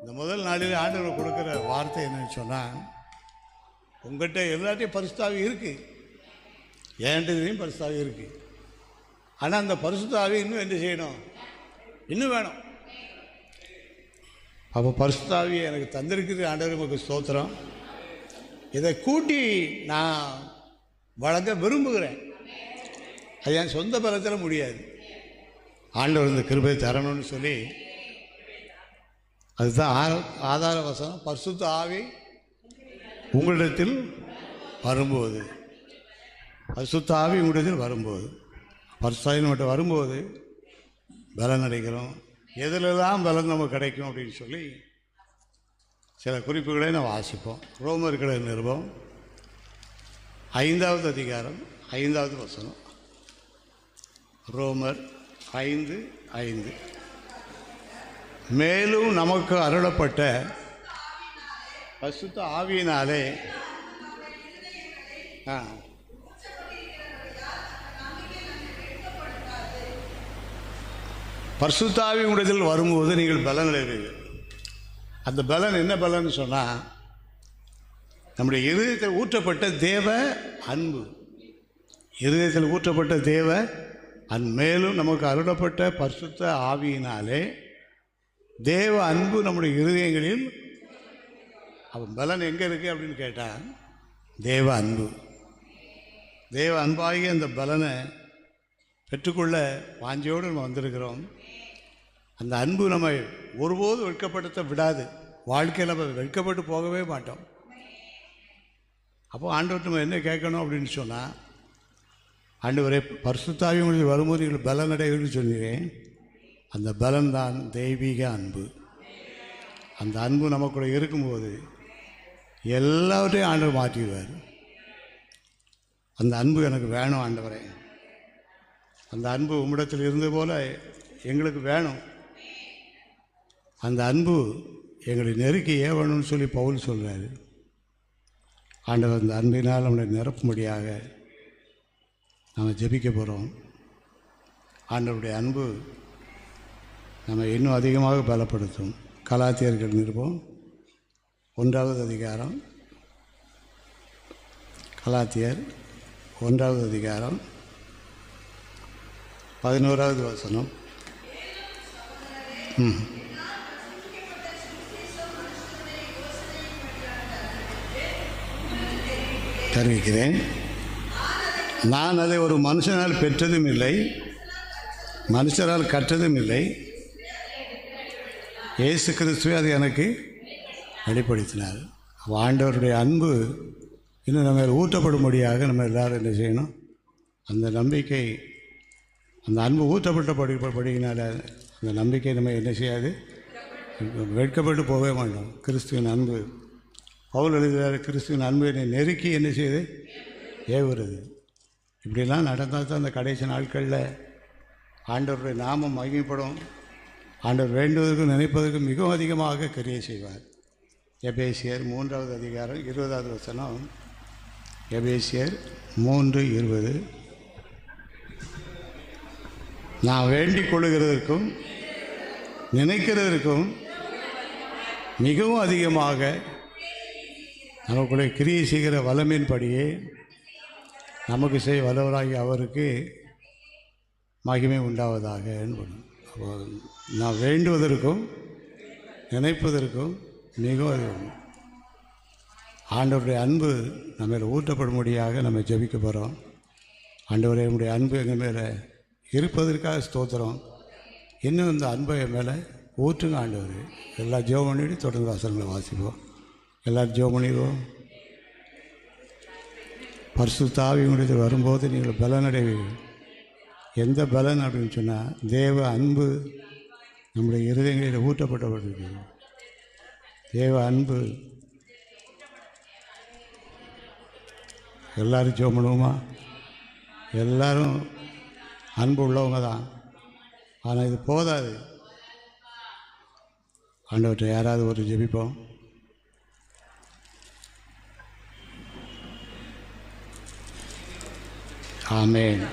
இந்த முதல் நாளில் ஆண்டவர் கொடுக்குற வார்த்தை என்னன்னு சொன்னால், உங்கள்கிட்ட எல்லாத்தையும் பரிசுத்தாவி இருக்குது, ஏன்டதையும் பரிசுத்தாவி இருக்குது. ஆனால் அந்த பரிசுத்தாவி இன்னும் என்ன செய்யணும்? இன்னும் வேணும். அப்போ பரிசுத்தாவியை எனக்கு தந்திருக்குது ஆண்டவர், உங்களுக்கு ஸ்தோத்திரம். இதை கூட்டி நான் வழங்க விரும்புகிறேன். அது என் சொந்த பலத்தில் முடியாது. ஆண்டவர் இந்த கிருபை தரணும்னு சொல்லி, அதுதான் ஆதார வசனம். பரிசுத்த ஆவி உங்களிடத்தில் வரும்போது, பரிசுத்த ஆவி உங்களிடத்தில் வரும்போது, பரிசுத்தாவி மட்டும் வரும்போது பலன் அடைக்கிறோம். எதிலெல்லாம் பலன் நமக்கு கிடைக்கும் அப்படின்னு சொல்லி சில குறிப்புகளை நான் வாசிப்போம். ரோமர்கள் நிருபம் 5வது அதிகாரம் 5வது வசனம். ரோமர் 5:5. மேலும் நமக்கு அருளப்பட்ட பரிசுத்த ஆவியினாலே பரிசுத்த ஆவி உங்களிடத்தில் வரும்போது நீங்கள் பலன் அடைவீர்கள். அந்த பலன் என்ன பலன் சொன்னால், நம்முடைய இருதயத்தில் ஊற்றப்பட்ட தேவ அன்பு, இருதயத்தில் ஊற்றப்பட்ட தேவ மேலும் நமக்கு அருளப்பட்ட பரிசுத்த ஆவியினாலே தேவ அன்பு நம்முடைய இருதயங்களில். அவன் பலன் எங்கே இருக்குது அப்படின்னு கேட்டால், தேவ அன்பு. தேவ அன்பாகிய அந்த பலனை பெற்றுக்கொள்ள வாஞ்சையோடு நம்ம வந்திருக்கிறோம். அந்த அன்பு நம்ம ஒருபோதும் வெட்கப்படுத்த விடாது. வாழ்க்கையில் நம்ம வெட்கப்பட்டு போகவே மாட்டோம். அப்போது ஆண்டவர் நம்ம என்ன கேட்கணும் அப்படின்னு சொன்னால், ஆண்டவரே பரிசுத்த ஆவி உங்களுக்கு வரும்போது நீங்கள் பலன் அடைவீங்கன்னு சொன்னீங்க. அந்த பலன் தான் தெய்வீக அன்பு. அந்த அன்பு நமக்குள்ள இருக்கும்போது எல்லாவற்றையும் ஆண்டவர் மாற்றிடுவார். அந்த அன்பு எனக்கு வேணும் ஆண்டவரே, அந்த அன்பு உம்மிடத்தில் இருந்தது போல் எங்களுக்கு வேணும். அந்த அன்பு எங்களை நெருக்கி ஏவணும்னு சொல்லி பவுல் சொல்கிறார். ஆண்டவர் அந்த அன்பினால் நம்மளை நிரப்பும்படியாக நாம் ஜெபிக்க போகிறோம். ஆண்டவருடைய அன்பு நம்ம இன்னும் அதிகமாக பலப்படுத்தும். கலாத்தியர்கள் நிருபம் 1வது அதிகாரம், கலாத்தியர் 1வது அதிகாரம் 11வது வசனம். தெரிவிக்கிறேன். நான் அதை ஒரு மனுஷனால் பெற்றதும் இல்லை, மனுஷரால் கற்றதும் இல்லை. இயேசு கிறிஸ்துவே அது எனக்கு வெளிப்படுத்தினார். ஆண்டவருடைய அன்பு இன்னும் நம்ம ஊற்றப்படும்படியாக நம்ம எல்லோரும் என்ன செய்யணும்? அந்த நம்பிக்கை, அந்த அன்பு ஊற்றப்பட்டபடியினால் அந்த நம்பிக்கை நம்ம என்ன செய்யாது? வெட்கப்பட்டு போகவே மாட்டோம். கிறிஸ்துவின் அன்பு, பவுல் எழுதுகிறார், கிறிஸ்துவின் அன்பு என்னை நெருக்கி என்ன செய்யுது? ஏவுறது. இப்படிலாம் நடந்தால் தான் அந்த கடைசி நாட்களில் ஆண்டவருடைய நாமம் மகிமைப்படும். ஆண்டவர் வேண்டுவதற்கும் நினைப்பதற்கும் மிகவும் அதிகமாக கிரியை செய்வார். எபேசியர் 3வது அதிகாரம் 20வது வசனம். எபேசியர் 3:20. நான் வேண்டிக் கொள்ளுகிறதற்கும் நினைக்கிறதற்கும் மிகவும் அதிகமாக நமக்குள்ளே கிரியை செய்கிற வல்லமையின்படியே நமக்கு செய்ய வல்லவராகி அவருக்கு மகிமை உண்டாவதாக. அப்போ நான் வேண்டுவதற்கும் நினைப்பதற்கும் மிகவும் அதிகம். ஆண்டவருடைய அன்பு நம்ம ஊற்றப்படும்படியாக நம்ம ஜெபிக்க போகிறோம். ஆண்டவரே, நம்முடைய அன்பு எங்கள் மேலே இருப்பதற்காக ஸ்தோத்திரம். இன்னும் இந்த அன்பை என் மேலே ஊற்றுங்க ஆண்டவர். எல்லா ஜெபம் பண்ணிட்டு தொடர்ந்து வசனங்களை வாசிப்போம். எல்லோரும் ஜெபம் பண்ணிடுவோம். பரிசுத்த ஆவி உங்களிடத்தில் வரும்போது நீங்கள் பலன் அடைவீர்கள். எந்த பலன் அப்படின்னு சொன்னால், தேவ அன்பு நம்முடைய இருதயங்களில் ஊற்றப்பட்டப்பட்டிருக்கிறது. தேவ அன்பு. எல்லோரும் ஜெபம் பண்ணுவோமா? எல்லோரும் அன்பு உள்ளவங்க தான். ஆனால் இது போதாது. ஆண்டவற்றை யாராவது ஒரு ஜெபிப்போம். ஆமென்.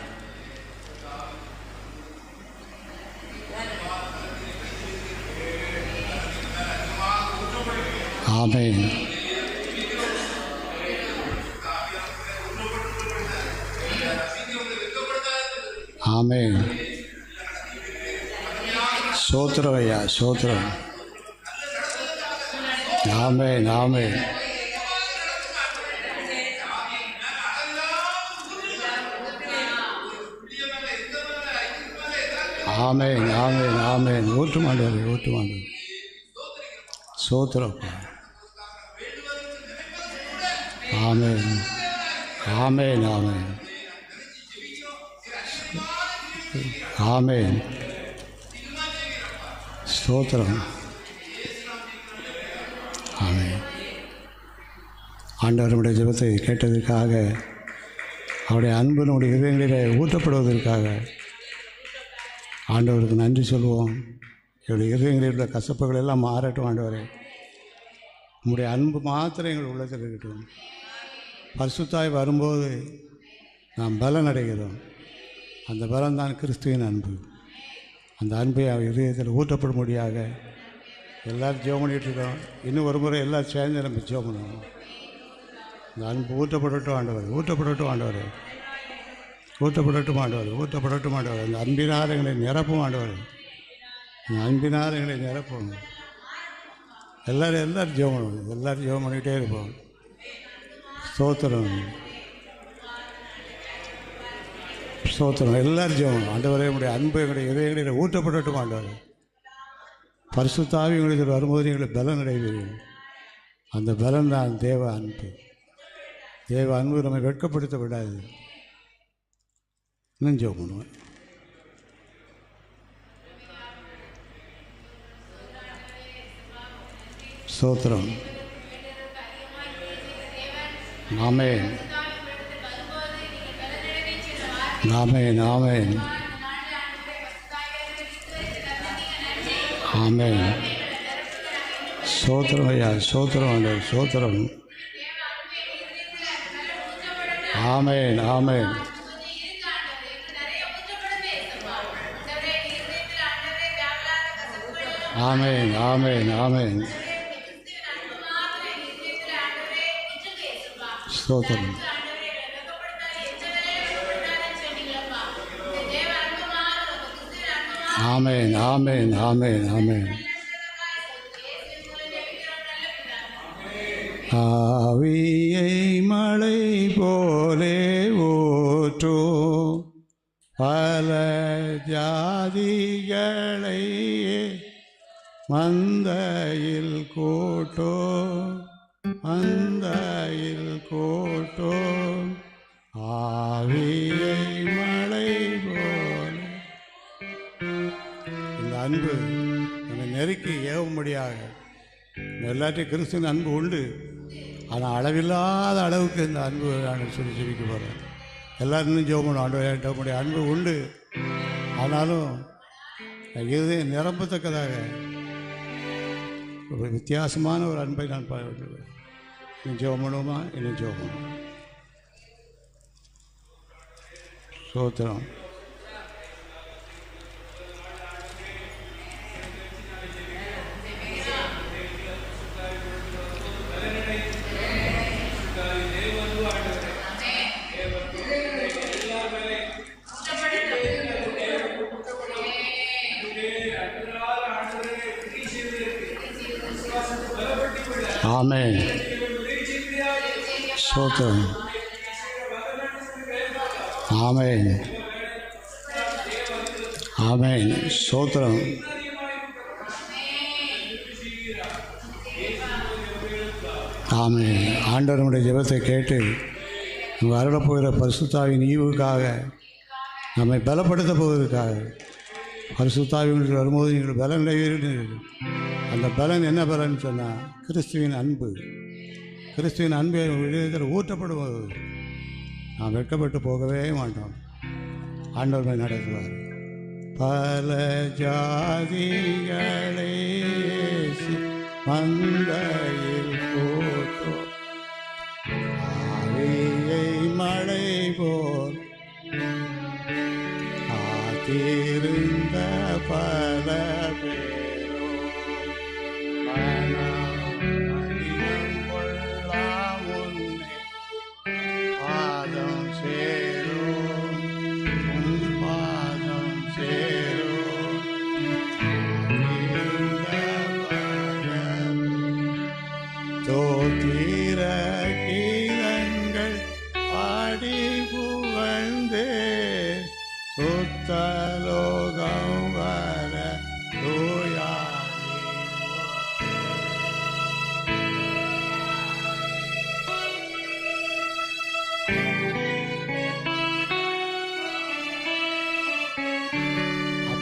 ஆமென். ஆமென். சோத்திரம் ஐயா, சோத்திரம். ஆமென், ஆமென். ஆமென், ஆமென், ஆமென். ஊற்றுமாண்டவர், ஊற்றுமாண்டவர். சோத்திரம். ஆமென், ஆமென், ஆமென், ஆமென். ஸ்தோத்திரம். ஆமென். ஆண்டவருடைய ஜெபத்தை கேட்டதற்காக, அவருடைய அன்பு நம்முடைய இதயங்களிலே ஊற்றப்படுவதற்காக ஆண்டவருக்கு நன்றி சொல்லுவோம். என்னுடைய இதயங்களில் உள்ள கசப்புகள் எல்லாம் மாறட்டும். ஆண்டவரே, உங்களுடைய அன்பு மாத்திரம் எங்கள் உள்ளத்தில் இருக்கட்டும். பரிசுத்தாய் வரும்போது நாம் பலன் அடைகிறோம். அந்த பலன் தான் கிறிஸ்துவின் அன்பு. அந்த அன்பை இதயத்தில் ஊற்றப்படும்படியாக எல்லோரும் ஜெபம் பண்ணிகிட்ருக்கோம். இன்னும் ஒரு முறை எல்லோரும் சேர்ந்து நம்ம ஜெபம் பண்ணுவோம். அந்த அன்பு ஊற்றப்படட்டும் ஆண்டவர், ஊற்றப்படட்டும் ஆண்டவர், ஊற்றப்படட்டும் ஆண்டவர், ஊற்றப்படட்டும் ஆண்டவர். அந்த அன்பினால் எங்களை நிரப்பும் ஆண்டவர், அந்த அன்பினால் எங்களை நிரப்பும். எல்லோரும் ஜெபம் பண்ணுவோம், எல்லோரும் ஜெபம் பண்ணிகிட்டே இருப்போம். ஸ்தோத்திரம், ஸ்தோத்திரம். எல்லோரும் ஜெபம். ஆண்டவரே, உங்களுடைய அன்பு எங்களுடைய இதயங்களில் ஊற்றப்படட்டும் ஆண்டவர். பரிசுத்த ஆவி எங்களுக்கு வரும்போது எங்களுக்கு பலன் அடைவீர்கள். அந்த பலன் தான் தேவ அன்பு. தேவ அன்பு நம்மை வெட்கப்படுத்த விடாது. இன்னும் ஜெபம் பண்ணுவேன். ஸ்தோத்திரம். ஆமென், ஆமென், ஆமென், ஆமென். ஸ்தோத்திரம் ஐயா, ஸ்தோத்திரம் ஆண்டவர், ஸ்தோத்திரம். ஆமென், ஆமென், ஆமென், ஆமென், ஆமென். ஸ்தோத்திரம். ஆமென், ஆமென், ஆமென், ஆமென். ஆவியை மழை போலே ஊற்றோ, பல ஜாதிகளை மந்தையில் கூட்டோ, மந்தையில் கூட்டோ. ஆவியை மழை போல. இந்த அன்பு நம்மை நெருக்கி ஏவும்படியாக எல்லாத்தையும் கிறிஸ்துவின் அன்பு உண்டு. ஆனால் அளவில்லாத அளவுக்கு இந்த அன்பு நான் சொல்லி ஜெபிக்க போகிறேன். எல்லோரும் இன்னும் ஜெபம் பண்ணுவோம். ஆண்டவரே, உங்களுடைய அன்பு உண்டு, ஆனாலும் இது நிரம்பத்தக்கதாக ஒரு வித்தியாசமான ஒரு அன்பை நான் பாடுவேன். இன்னும் ஜெபம் பண்ணுவோமா? இன்னும் ஜெபம் பண்ணுவோம். ஸ்தோத்திரம். ஆமென். ஸ்தோத்திரம். ஆமென், ஆமென். ஸ்தோத்திரம். ஆமென். ஆண்டவருடைய ஜெபத்தை கேட்டு நம்ம அருளப்போகிற பரிசுத்தாவின் ஈவுக்காக, நம்மை பலப்படுத்த போவதற்காக, பரிசுத்தாவின் வரும்போது நீங்கள் பலன் அடைவீர்கள். அந்த பலன் என்ன பலன் சொன்னால், கிறிஸ்துவின் அன்பு. கிறிஸ்துவின் அன்பு விடயத்தில் ஊற்றப்படுவது. நாம் வெட்கப்பட்டு போகவே மாட்டோம். ஆண்டவர் நடத்துவார். பல ஜாதிகளை மந்தையில் கூட்டோ, ஆவியை மழை போல் காத்திருந்த பல பேரோ மனம்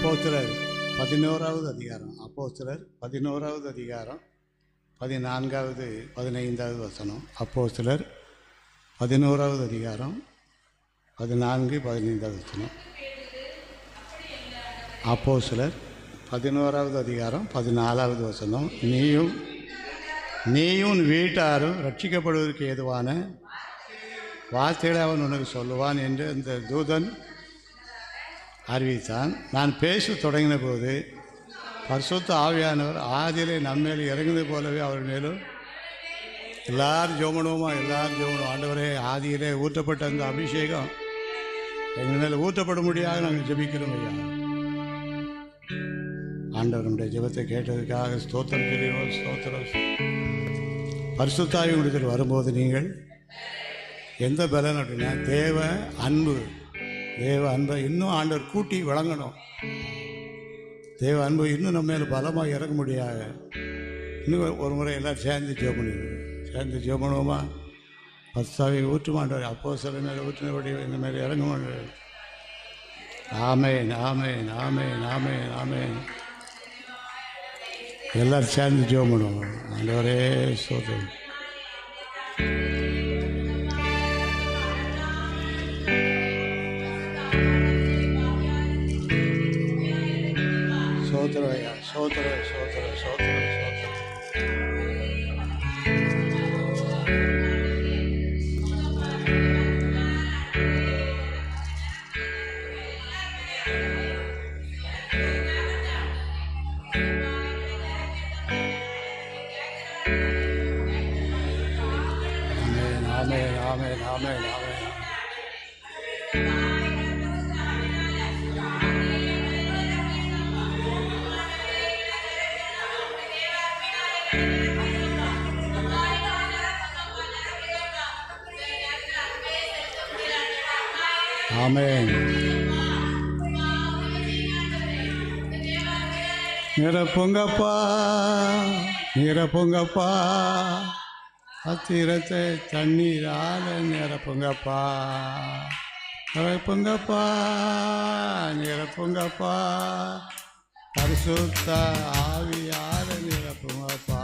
அப்போஸ்தலர் 11வது அதிகாரம். அப்போஸ்தலர் 11வது அதிகாரம் 14வது 15வது வசனம். அப்போஸ்தலர் 11வது அதிகாரம் 14 15வது வசனம். அப்போஸ்தலர் 11வது அதிகாரம் 14வது வசனம். நீயும் வீட்டாரும் ரட்சிக்கப்படுவதற்கு ஏதுவான வார்த்தைகளை அவன் உனக்கு சொல்லுவான் என்று அந்த தூதன் அறிவித்தான். நான் பேச தொடங்கின போது பரிசுத்த ஆவியானவர் ஆதியிலே நம்மேல் இறங்குவது போலவே அவர் மேலும் எல்லாரும் ஜோமனுமா ஆண்டவரே, ஆதியிலே ஊற்றப்பட்ட அந்த அபிஷேகம் எங்கள் மேலே ஊற்றப்படும்படியாக நாங்கள் ஜெபிக்கிறோம் ஐயா. ஆண்டவர் நம்முடைய ஜெபத்தை கேட்டதுக்காக ஸ்தோத்திரம் தெரியும். ஸ்தோத்திரம். பரிசுத்த ஆவி உங்களிடத்தில் வரும்போது நீங்கள் எந்த பலன் அப்படின்னா தேவ அன்பை இன்னும் ஆண்டவர் கூட்டி வழங்கணும். தேவ அன்பு இன்னும் நம்ம மேலே பலமாக இறங்க முடியாது. இன்னும் ஒரு முறை எல்லாம் சேர்ந்து ஜெபம் பண்ணுவோமா? பரிசுத்தாவியை ஊற்றுமாண்டார். அப்போ சில மேலே ஊற்றினபடி இந்த மேலே இறங்க மாட்டார். ஆமேன் ஆமேன் ஆமேன் ஆமேன் ஆமேன். எல்லோரும் சேர்ந்து ஜெபம் பண்ணுவோம். ஆண்டவரே ஸ்தோத்திரம். சோதரையா சோதர சோதர சோதர சோதர. ஆமென் ஆமென் ஆமென் ஆமென் ஆமென். ஆமென். நிரப்புங்கப்பா நிரப்புங்கப்பா, அத்திரத்தை தண்ணீரால நிரப்புங்கப்பா நிரப்புங்கப்பா நிரப்புங்கப்பா, பரிசுத்த ஆவியால நிரப்புங்கப்பா.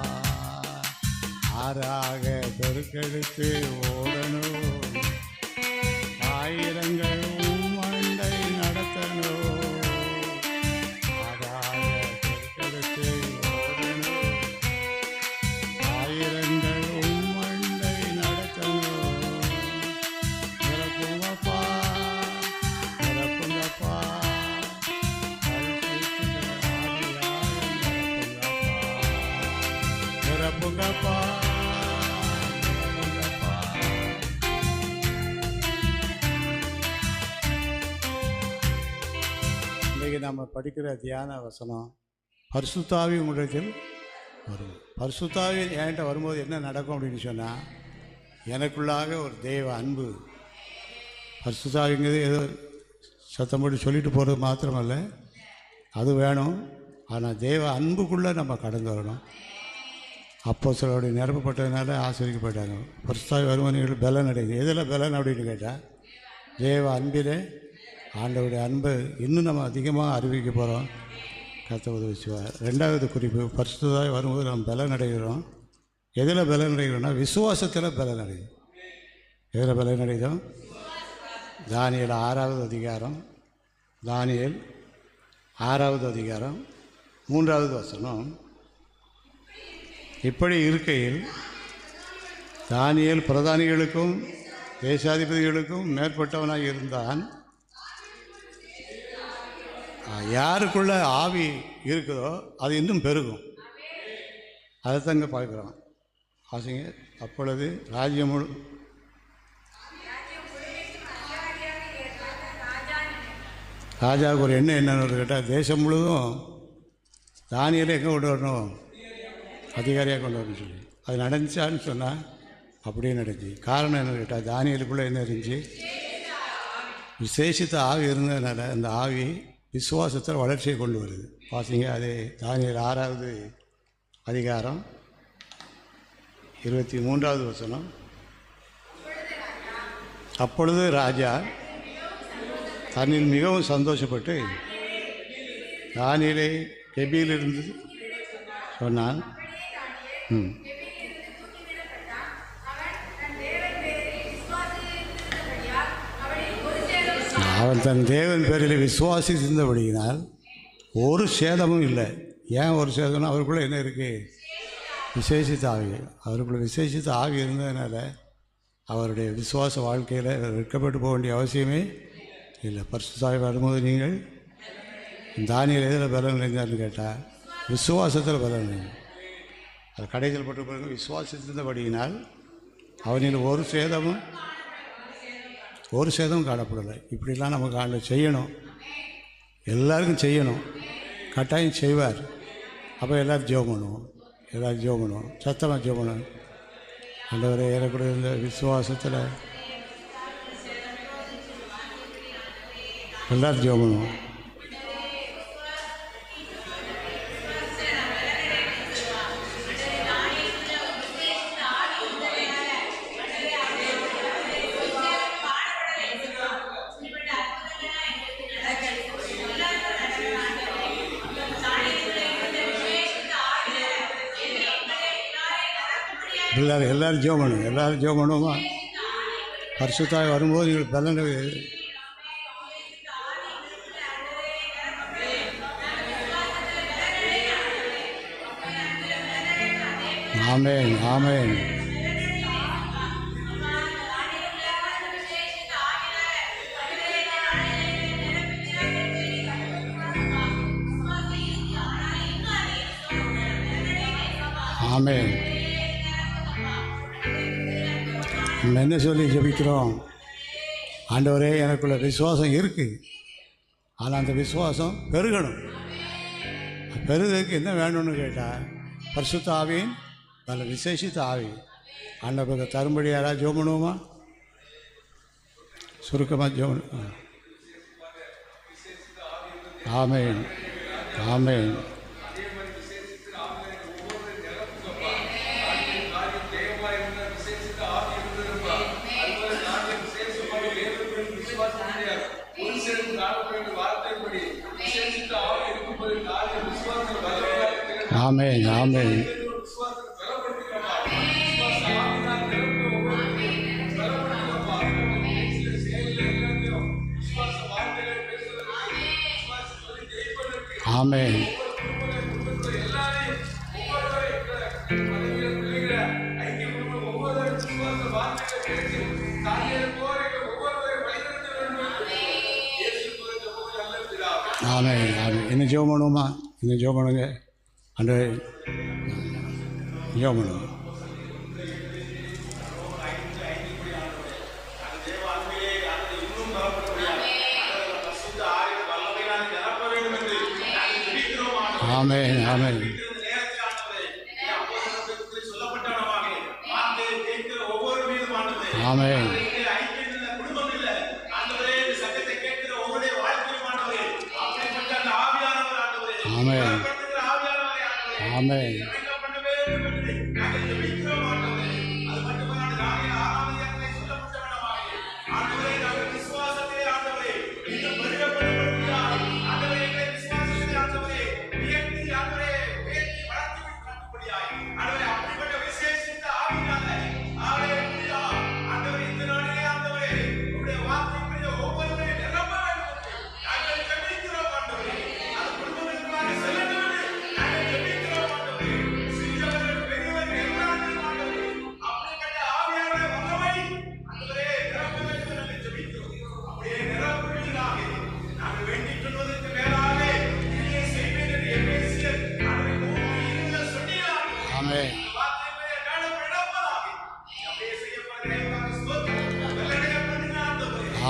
ஆறாக பெருக்கெடுத்து ஓடணும், ஆயிரங்கள் மண்டை நடத்தணும். ஆறாக பெருக்கெடுத்து ஓடணும், ஆயிரங்கள் மண்டை நடத்தணும். நிரப்புங்கப்பா நிரப்புங்கப்பா, நிரப்புங்கப்பா. நம்ம படிக்கிற தியான வசனம் பரிசுத்த ஆவி உங்களிடத்தில் வரும். பரிசுத்த ஆவி என்கிட்ட வரும்போது என்ன நடக்கும் அப்படின்னு சொன்னால், எனக்குள்ளாக ஒரு தெய்வ அன்பு. பரிசுத்த ஆவிங்கிறது ஏதோ சத்தம் போட்டு சொல்லிட்டு போகிறது மாத்திரமல்ல, அது வேணும். ஆனால் தெய்வ அன்புக்குள்ளே நம்ம கடந்து வரணும். அப்போஸ்தலரோடு நிரப்பப்பட்டதுனால ஆசிரியப்பட்டாங்க. பரிசுத்த ஆவி வரும்போது நீங்கள் பலன் அடையுது. எதில் பலன் அப்படின்னு கேட்டால், தேவ அன்பிலே ஆண்டவருடைய அன்பை இன்னும் நம்ம அதிகமாக அறிவிக்க போகிறோம். கர்த்தர் உதவி செய்வார். ரெண்டாவது குறிப்பு, பரிசுத்தமாய் வரும்போது நம்ம பலன் அடைகிறோம். எதில் பலன் அடைகிறோம்னா விசுவாசத்தில் பலன் அடையும். எதில் பலன் அடைகிறோம்? தானியேல் 6வது அதிகாரம், தானியேல் 6வது அதிகாரம் 3வது வசனம். இப்படி இருக்கையில் தானியேல் பிரதானிகளுக்கும் தேசாதிபதிகளுக்கும் மேற்பட்டவனாக இருந்தான். யாருக்குள்ள ஆவி இருக்குதோ அது இன்னும் பெருகும். அதை தாங்க பார்க்குறோம். ஆசைங்க. அப்பொழுது ராஜ்யம் ராஜாவுக்கு ஒரு எண்ணம் என்னன்னு கேட்டால், தேசம் முழுதும் தானியேலை எங்கே கொண்டு வரணும்? அதிகாரியாக கொண்டு வரணும்னு சொல்லி. அது நடந்துச்சான்னு சொன்னால் அப்படியே நடந்துச்சு. காரணம் என்னன்னு கேட்டால், தானியேலுக்குள்ளே என்ன இருந்துச்சு? விசேஷித்த ஆவி இருந்ததுனால அந்த ஆவி விசுவாசத்தில் வளர்ச்சியை கொண்டு வருது. பார்த்தீங்க, அது தானியேல் 6வது அதிகாரம் 23வது வசனம். அப்பொழுது ராஜா தன்னில் மிகவும் சந்தோஷப்பட்டு தானியேலை கெபியிலிருந்து சொன்னான். அவன் தன் தேவன் பேரில் விசுவாசித்திருந்தபடியினால் ஒரு சேதமும் இல்லை. ஏன் ஒரு சேதம்னா அவருக்குள்ளே என்ன இருக்குது? விசேஷித்த ஆவி. அவருக்குள்ளே விசேஷித்த ஆவி இருந்ததுனால அவருடைய விசுவாச வாழ்க்கையில் வெட்கப்பட்டு போக வேண்டிய அவசியமே இல்லை. பரிசுத்த ஆவி வரும்போது நீங்கள் தானியேல் எதில் பலன் அடைஞ்சார்னு கேட்டால் விசுவாசத்தில் பலன் அடைஞ்சார். அது கடைசியில் பட்டு பிறகு விசுவாசித்திருந்தபடியினால் அவனில் ஒரு சேதமும் காணப்படலை. இப்படிலாம் நமக்கு ஆண்டு செய்யணும், எல்லாருக்கும் செய்யணும், கட்டாயம் செய்வார். அப்போ எல்லோரும் ஜெபம் பண்ணுவோம், சத்தமாக ஜெபம் பண்ணுவோம். ஆண்டவரே ஏறக்கூடிய இந்த விசுவாசத்தில் எல்லோரும் ஜெபம் பண்ணுவோம். எல்லாரும் ஜெபம் பண்ணுவோமா? பரிசுத்த ஆவி வரும்போது நீங்கள் பலன். ஆமென், ஆமென். ஆமென். நம்ம என்ன சொல்லி ஜெபிக்கிறோம்? ஆண்டவரே எனக்குள்ள விசுவாசம் இருக்குது, ஆனால் அந்த விசுவாசம் பெருகணும். பெருகிறதுக்கு என்ன வேணும்னு கேட்டால் பரிசுத்த ஆவியின் நல்ல விசேஷித்த ஆவி ஆண்டவருக்கு தரும்படி யாராவது ஜெபம் பண்ணுவோமா? சுருக்கமாக ஜெபம். ஆமென், ஆமென். ஆமென், ஆமென். ஆமென். ஆமென், ஆமென். என்ன ஜெபம் பண்ணுவோமா? என்ன ஜெபம் பண்ணுங்க. ஆண்டவரே ஜெபம் பண்ணுவோம். ஆமென், ஆமென். ஆமென், ஆமென், ஆமென்.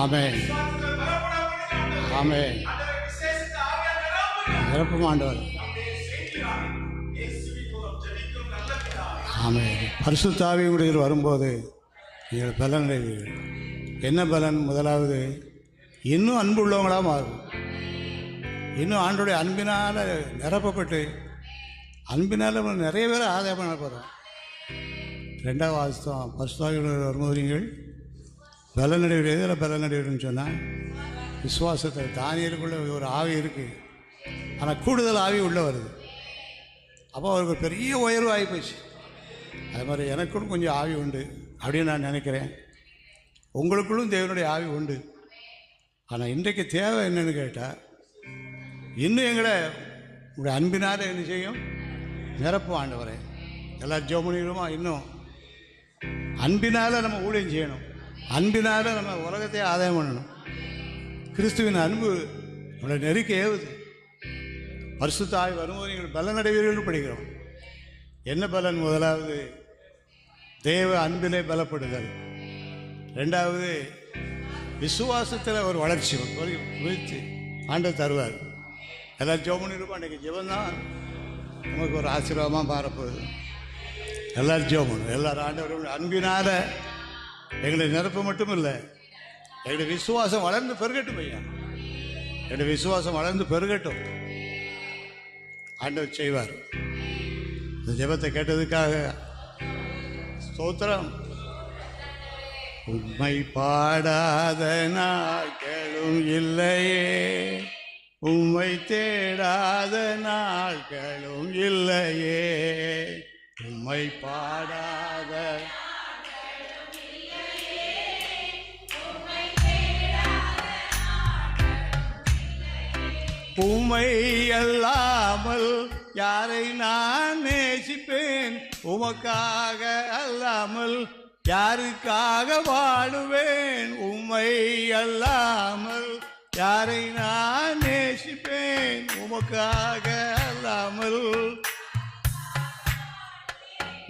ஆமென், ஆமென். நிரப்பும் ஆண்டவர். ஆமென். பரிசுத்த ஆவியுடைய வரும்போது நீங்கள் பலன் அடைவீர்கள். என்ன பலன்? முதலாவது, இன்னும் அன்பு உள்ளவங்களாக மாறும். இன்னும் ஆண்டோடைய அன்பினால் நிரப்பப்பட்டு அன்பினால் நிறைய பேர் ஆதாயம் பண்ண போகிறோம். ரெண்டாவது வாஸ்தவம், பரிசுத்த ஆவியுடைய வரும்போது நீங்கள் பலன் அடைவீர்கள். எதில் பலன் அடைவீர்கள்னு சொன்னால் விசுவாசத்தை. தானியேலுக்குள்ளே ஒரு ஆவி இருக்குது, ஆனால் கூடுதல் ஆவி உள்ளே வருது. அப்போ அவருக்கு ஒரு பெரிய உயர்வு ஆகி போச்சு. அது மாதிரி எனக்கும் கொஞ்சம் ஆவி உண்டு அப்படின்னு நான் நினைக்கிறேன். உங்களுக்குள்ளும் தேவனுடைய ஆவி உண்டு. ஆனால் இன்றைக்கு தேவை என்னன்னு கேட்டால், இன்னும் எங்களை உங்களுடைய அன்பினால் என்ன செய்யும்? நிரப்பும் ஆண்டவரே. எல்லோரும் ஜெபம் பண்ணிடுவோமா? இன்னும் அன்பினால் நம்ம ஊழியம் செய்யணும். அன்பினால் நம்ம உலகத்தையே ஆதாயம் பண்ணணும். கிறிஸ்துவின் அன்பு நம்மளை நெருக்க ஏவுது. பரிசுத்த ஆவி வரும்போது நீங்கள் பலன் அடைவீர்கள் படிக்கிறோம். என்ன பலன்? முதலாவது தேவ அன்பிலே பலப்படுதல். ரெண்டாவது விசுவாசத்தில் ஒரு வளர்ச்சி, ஒரு வீழ்ச்சி ஆண்டவர் தருவார். எல்லோரும் ஜெபம் பண்ணிருப்போம். அன்றைக்கி ஜெபந்தான் நமக்கு ஒரு ஆசீர்வாதமாக மாறப்போகுது. எல்லோரும் ஜெபம் பண்ணணும். எல்லோரும் ஆண்டவர் அன்பினால் எங்களை நிரப்ப மட்டும் இல்லை, எங்களுடைய விசுவாசம் வளர்ந்து பெருகட்டும். ஐயா, என்னுடைய விசுவாசம் வளர்ந்து பெருகட்டும். ஆண்டவர் செய்வார். இந்த ஜெபத்தை கேட்டதுக்காக ஸ்தோத்திரம். உம்மை பாடாத நாட்களும் இல்லையே, உம்மை தேடாத நாட்களும் இல்லையே, உம்மை பாடாத உம்மை அல்லாமல் யாரை நான் நேசிப்பேன்? உமக்காக அல்லாமல் யாருக்காக வாழுவேன்? உம்மை அல்லாமல் யாரை நான் நேசிப்பேன்? உமக்காக அல்லாமல்.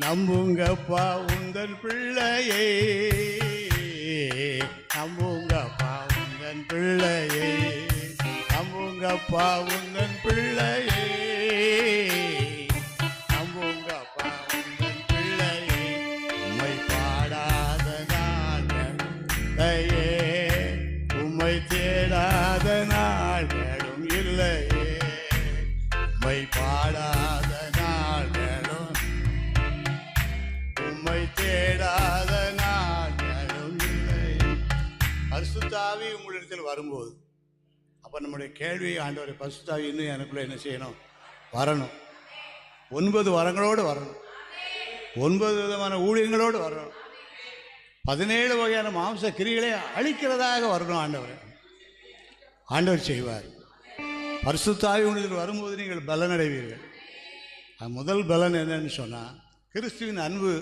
நம்புங்கப்பா உந்தன் பிள்ளையே, நம்புங்கப்பா உந்தன் பிள்ளையே, நம்புங்கப்பா உந்தன் பிள்ளையே, நம்புங்கப்பா உந்தன் பிள்ளையே. உம்மை பாடாத நாட்களே, உம்மை தேடாத நாட்களும் இல்லையே, உம்மை பாடாத நாட்களும், உம்மை தேடாத நாட்களும் இல்லை. பரிசுத்த ஆவி உங்களிடத்தில் வரும்போது அப்போ நம்முடைய கேள்வி, ஆண்டவரை பரிசுத்த ஆவி இன்னும் எனக்குள்ளே என்ன செய்யணும்? வரணும். 9 வரங்களோடு வரணும். 9 விதமான ஊழியங்களோடு வரணும். 17 வகையான மாம்ச கிரிகளை அழிக்கிறதாக வரணும். ஆண்டவர் செய்வார். பரிசுத்த ஆவி உங்களிடத்தில் வரும்போது நீங்கள் பலனடைவீர்கள். அது முதல் பலன் என்னன்னு சொன்னால், கிறிஸ்துவின் அன்பு.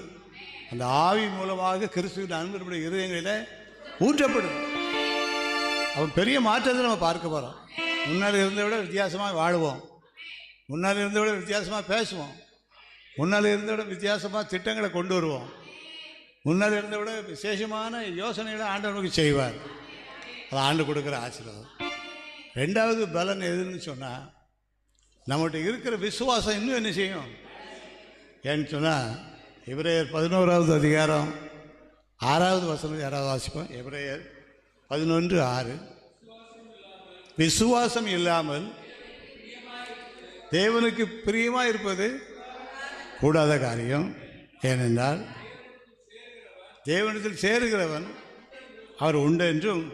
அந்த ஆவி மூலமாக கிறிஸ்துவின் அன்பு நம்முடைய இருதயங்களில் ஊற்றப்படும். அவன் பெரிய மாற்றத்தை நம்ம பார்க்க போகிறோம். முன்னாடி இருந்ததை விட வித்தியாசமாக வாழுவோம். முன்னாடி இருந்ததை விட வித்தியாசமாக பேசுவோம். முன்னாடி இருந்ததை விட வித்தியாசமாக திட்டங்களை கொண்டு வருவோம். முன்னாடி இருந்ததை விட விசேஷமான யோசனைகளை ஆண்டவனுக்கு செய்வார். அது ஆண்டு கொடுக்குற ஆசீர்வாதம். ரெண்டாவது பலன் எதுன்னு சொன்னால், நம்மகிட்ட இருக்கிற விசுவாசம் இன்னும் என்ன செய்யும் ஏன்னு சொன்னால், எபிரேயர் 11வது அதிகாரம் 6வது வசனம் யாராவது வாசிப்போம். எபிரேயர் 11:6. விசுவாசம் இல்லாமல் தேவனுக்கு பிரியமாக இருப்பது கூடாத காரியம். ஏனென்றால் தேவனிடத்தில் சேருகிறவன் அவர் உண்டு என்றும்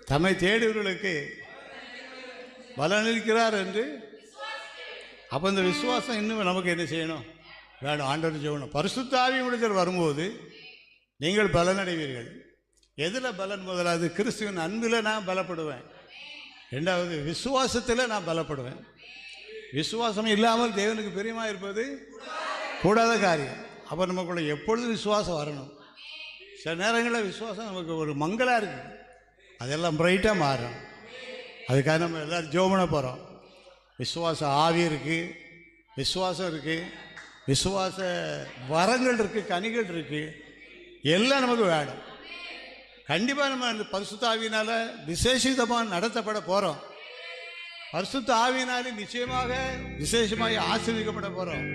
தம்மை தேடியவர்களுக்கு பலனளிக்கிறார் என்று. அப்போ இந்த விசுவாசம் இன்னும் நமக்கு என்ன செய்யணும்? வேணும். ஆண்டவர் செய்யணும். பரிசுத்த ஆவி உங்களிடத்தில் வரும்போது நீங்கள் பலனடைவீர்கள். எதில் பலன்? முதலாவது கிறிஸ்துவின் அன்பில் நான் பலப்படுவேன். ரெண்டாவது விசுவாசத்தில் நான் பலப்படுவேன். விசுவாசம் இல்லாமல் தேவனுக்கு பிரியமாக இருப்பது கூடாத காரியம். அப்போ நமக்குள்ள எப்பொழுதும் விசுவாசம் வரணும். சில நேரங்களில் விசுவாசம் நமக்கு ஒரு மங்கலாக இருக்குது, அதெல்லாம் பிரைட்டாக மாறும். அதுக்காக நம்ம எல்லோரும் ஜெபம் பண்ண போகிறோம். விசுவாச ஆவி இருக்குது, விசுவாசம் இருக்குது, விசுவாச வரங்கள் இருக்குது, கனிகள் இருக்குது, எல்லாம் நமக்கு வேணும். கண்டிப்பாக நம்ம அந்த பரிசுத்த ஆவியினால் விசேஷிதமாக நடத்தப்பட போகிறோம். பரிசுத்த ஆவியினாலே நிச்சயமாக விசேஷமாக ஆசீர்வதிக்கப்பட போகிறோம்.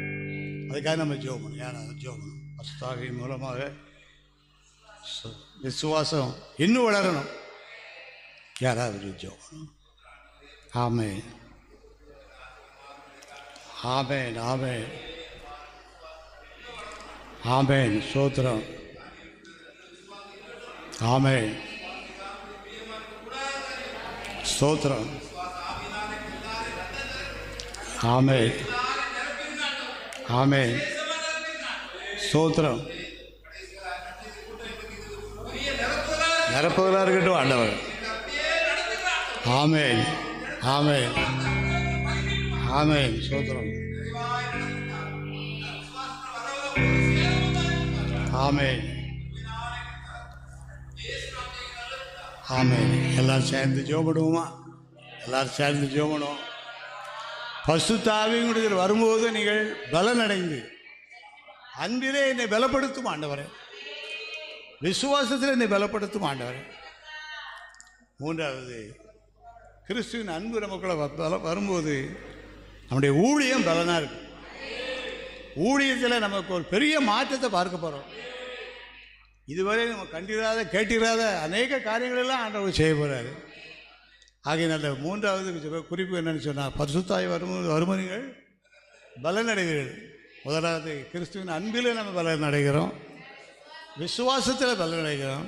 அதுக்காக நம்ம ஜெபம் பண்ணணும். யாராவது ஜெபம் பண்ணணும். பரிசுத்த ஆவியின் மூலமாக விசுவாசம் இன்னும் வளரணும். யாராவது ஜெபம் பண்ணணும். ஆமென், ஆமென், ஆமென், ஆமென். ஸ்தோத்திரம். ஆமென், ஸ்தோத்திரம். ஆமென். ஆமென். ஸ்தோத்திரம். நிரப்புதலாக இருக்கட்டும் ஆண்டவர். ஆமென். ஆமென். ஆமென். ஸ்தோத்திரம். ஆமென். ஆமென். எல்லாரும் சேர்ந்து ஜெபப்படுவோமா? எல்லாரும் சேர்ந்து ஜெபம் பண்ணுவோம். பரிசுத்த ஆவியினுடைய வரும்போது நீங்கள் பலனடைந்து அன்பிலே என்னை பலப்படுத்தும் ஆண்டவரே, விசுவாசத்தில் என்னை பலப்படுத்தும் ஆண்டவரே. மூன்றாவது, கிறிஸ்துவின் அன்பு நமக்குள்ள வரும்போது நம்முடைய ஊழியம் பலனாக இருக்கும். ஊழியத்தில் நமக்கு ஒரு பெரிய மாற்றத்தை பார்க்க போகிறோம். இதுவரை நம்ம கண்டிராத கேட்டிராத அநேக காரியங்களெல்லாம் ஆண்டவர் செய்ய போகிறாரு. ஆகையினால மூன்றாவது குறிப்பு என்னன்னு சொன்னால், பரிசுத்தாய் வரும்போது நீங்கள் பலனடைவீர்கள். முதலாவது, கிறிஸ்துவின் அன்பில் நம்ம பலனடைகிறோம், விசுவாசத்தில் பலனடைகிறோம்,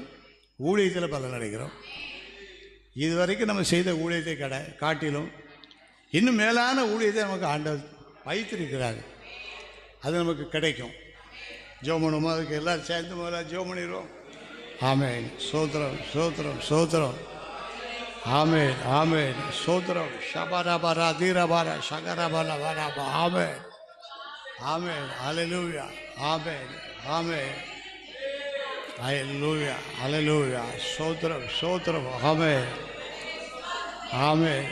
ஊழியத்தில் பலனடைகிறோம். இதுவரைக்கும் நம்ம செய்த ஊழியத்தை காட்டிலும் இன்னும் மேலான ஊழியத்தை நமக்கு ஆண்டவர் வைத்திருக்கிறாங்க. அது நமக்கு கிடைக்கும். ஜோமனுமோ அதுக்கு எல்லோரும் சேர்ந்து முதல்ல ஜோம் பண்ணிடுவோம். ஆமென். சோத்திரம், சோத்திரம், சோத்திரம். ஆமென். ஆமென். சோத்திரம். ஷபரபரா தீரபாரா ஷகரபரா வரபா. ஆமென். ஆமென். ஹல்லேலூயா. ஆமென். ஆமென். ஹல்லேலூயா. ஹல்லேலூயா. சோத்திரம், சோத்திரம். ஆமென். ஆமென்.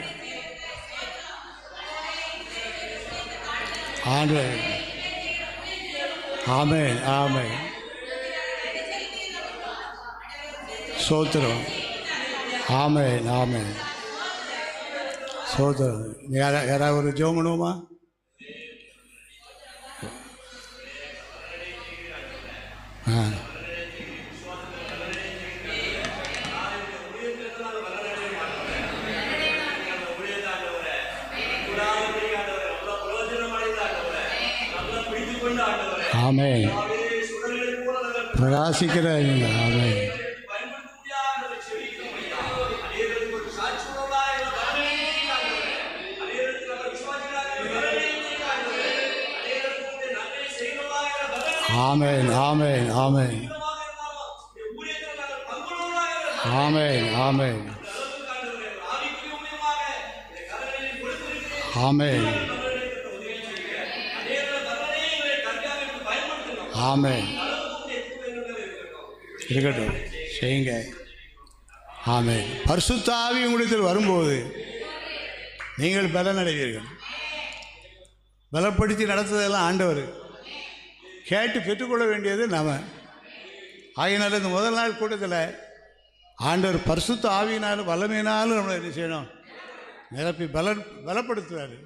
ஆமென். ஆமென். ஆமென். சோத்திரம். ஆமென். ஆமென். சோத்திரம். யாராவது ஒரு ஜெபம் பண்ணுவோமா? ஆமென். பிரகாசிக்கிற. ஆமென். ஆமென். ஆமென். ஆமென். ஆமென். ஆமென். ஆமென். ஆமென். இருக்கட்டும், செய்யுங்க. ஆமென். பரிசுத்த ஆவி உங்களிடத்தில் வரும்போது நீங்கள் பலனடைவீர்கள். பலப்படுத்தி நடத்துவதெல்லாம் ஆண்டவர். கேட்டு பெற்றுக்கொள்ள வேண்டியது நாம. ஆகையினால இந்த முதல் நாள் கூட்டத்தில் ஆண்டவர் பரிசுத்த ஆவியினாலும் வல்லமையினாலும் நம்மளை என்ன செய்யணும்? நிரப்பி பலப்படுத்துவார்.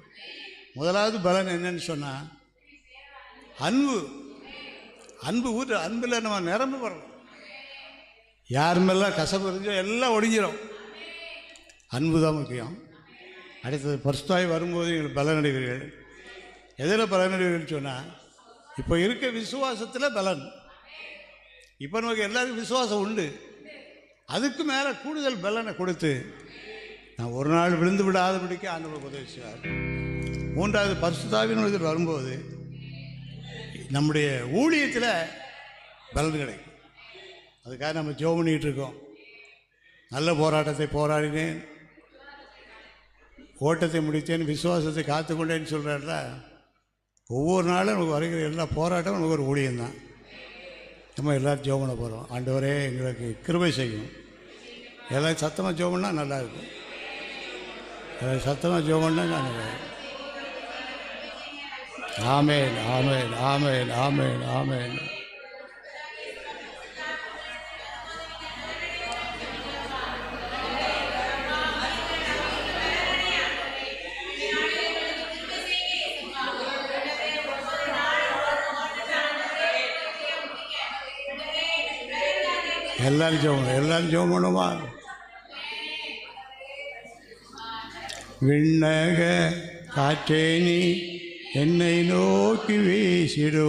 முதலாவது பலன் என்னன்னு சொன்னால், அன்பு. அன்பு அன்பில் நம்ம நிரம்பி வரணும். யார் மேலாம் கசப்பு இருந்தோ எல்லாம் ஒடிஞ்சிடும். அன்பு தான் முக்கியம். அடுத்தது, பரிசுத்தாய் வரும்போது நீங்கள் பலனடைவீர்கள். எதில் பலனடைவீர்கள் சொன்னால், இப்போ இருக்க விசுவாசத்தில் பலன். இப்போ நமக்கு எல்லாருக்கும் விசுவாசம் உண்டு. அதுக்கு மேலே கூடுதல் பலனை கொடுத்து நான் ஒரு நாள் விழுந்து விடாதபடிக்கு ஆண்டவர் உதவி செய்வார். மூன்றாவது, பரிசுத்தாவின் வரும்போது நம்முடைய ஊழியத்தில் பலன் கிடைக்கும். அதுக்காக நம்ம ஜெபம் பண்ணிகிட்டு இருக்கோம். நல்ல போராட்டத்தை போராடினேன், ஓட்டத்தை முடித்தேன், விசுவாசத்தை காத்துக்கொண்டேன்னு சொல்கிறாருல. ஒவ்வொரு நாளும் நமக்கு வருகிற எல்லா போராட்டமும் நமக்கு ஒரு ஊழியம்தான். நம்ம எல்லோரும் ஜெபம் பண்ண போகிறோம். ஆண்டவரே எங்களுக்கு கிருபை செய்யும். எல்லாம் சத்தமாக ஜெபம் பண்ணால் நல்லாயிருக்கும். எல்லாம் சத்தமாக ஜெபம் பண்ணால் நல்லா இருக்கும். ஆமென். ஆமென். ஆமென். ஆமென். ஆமென். எல்லாரும் ஜெபம் பண்ணுமா? விண்ணக காற்றே நீ என்னை நோக்கி வீசிடோ,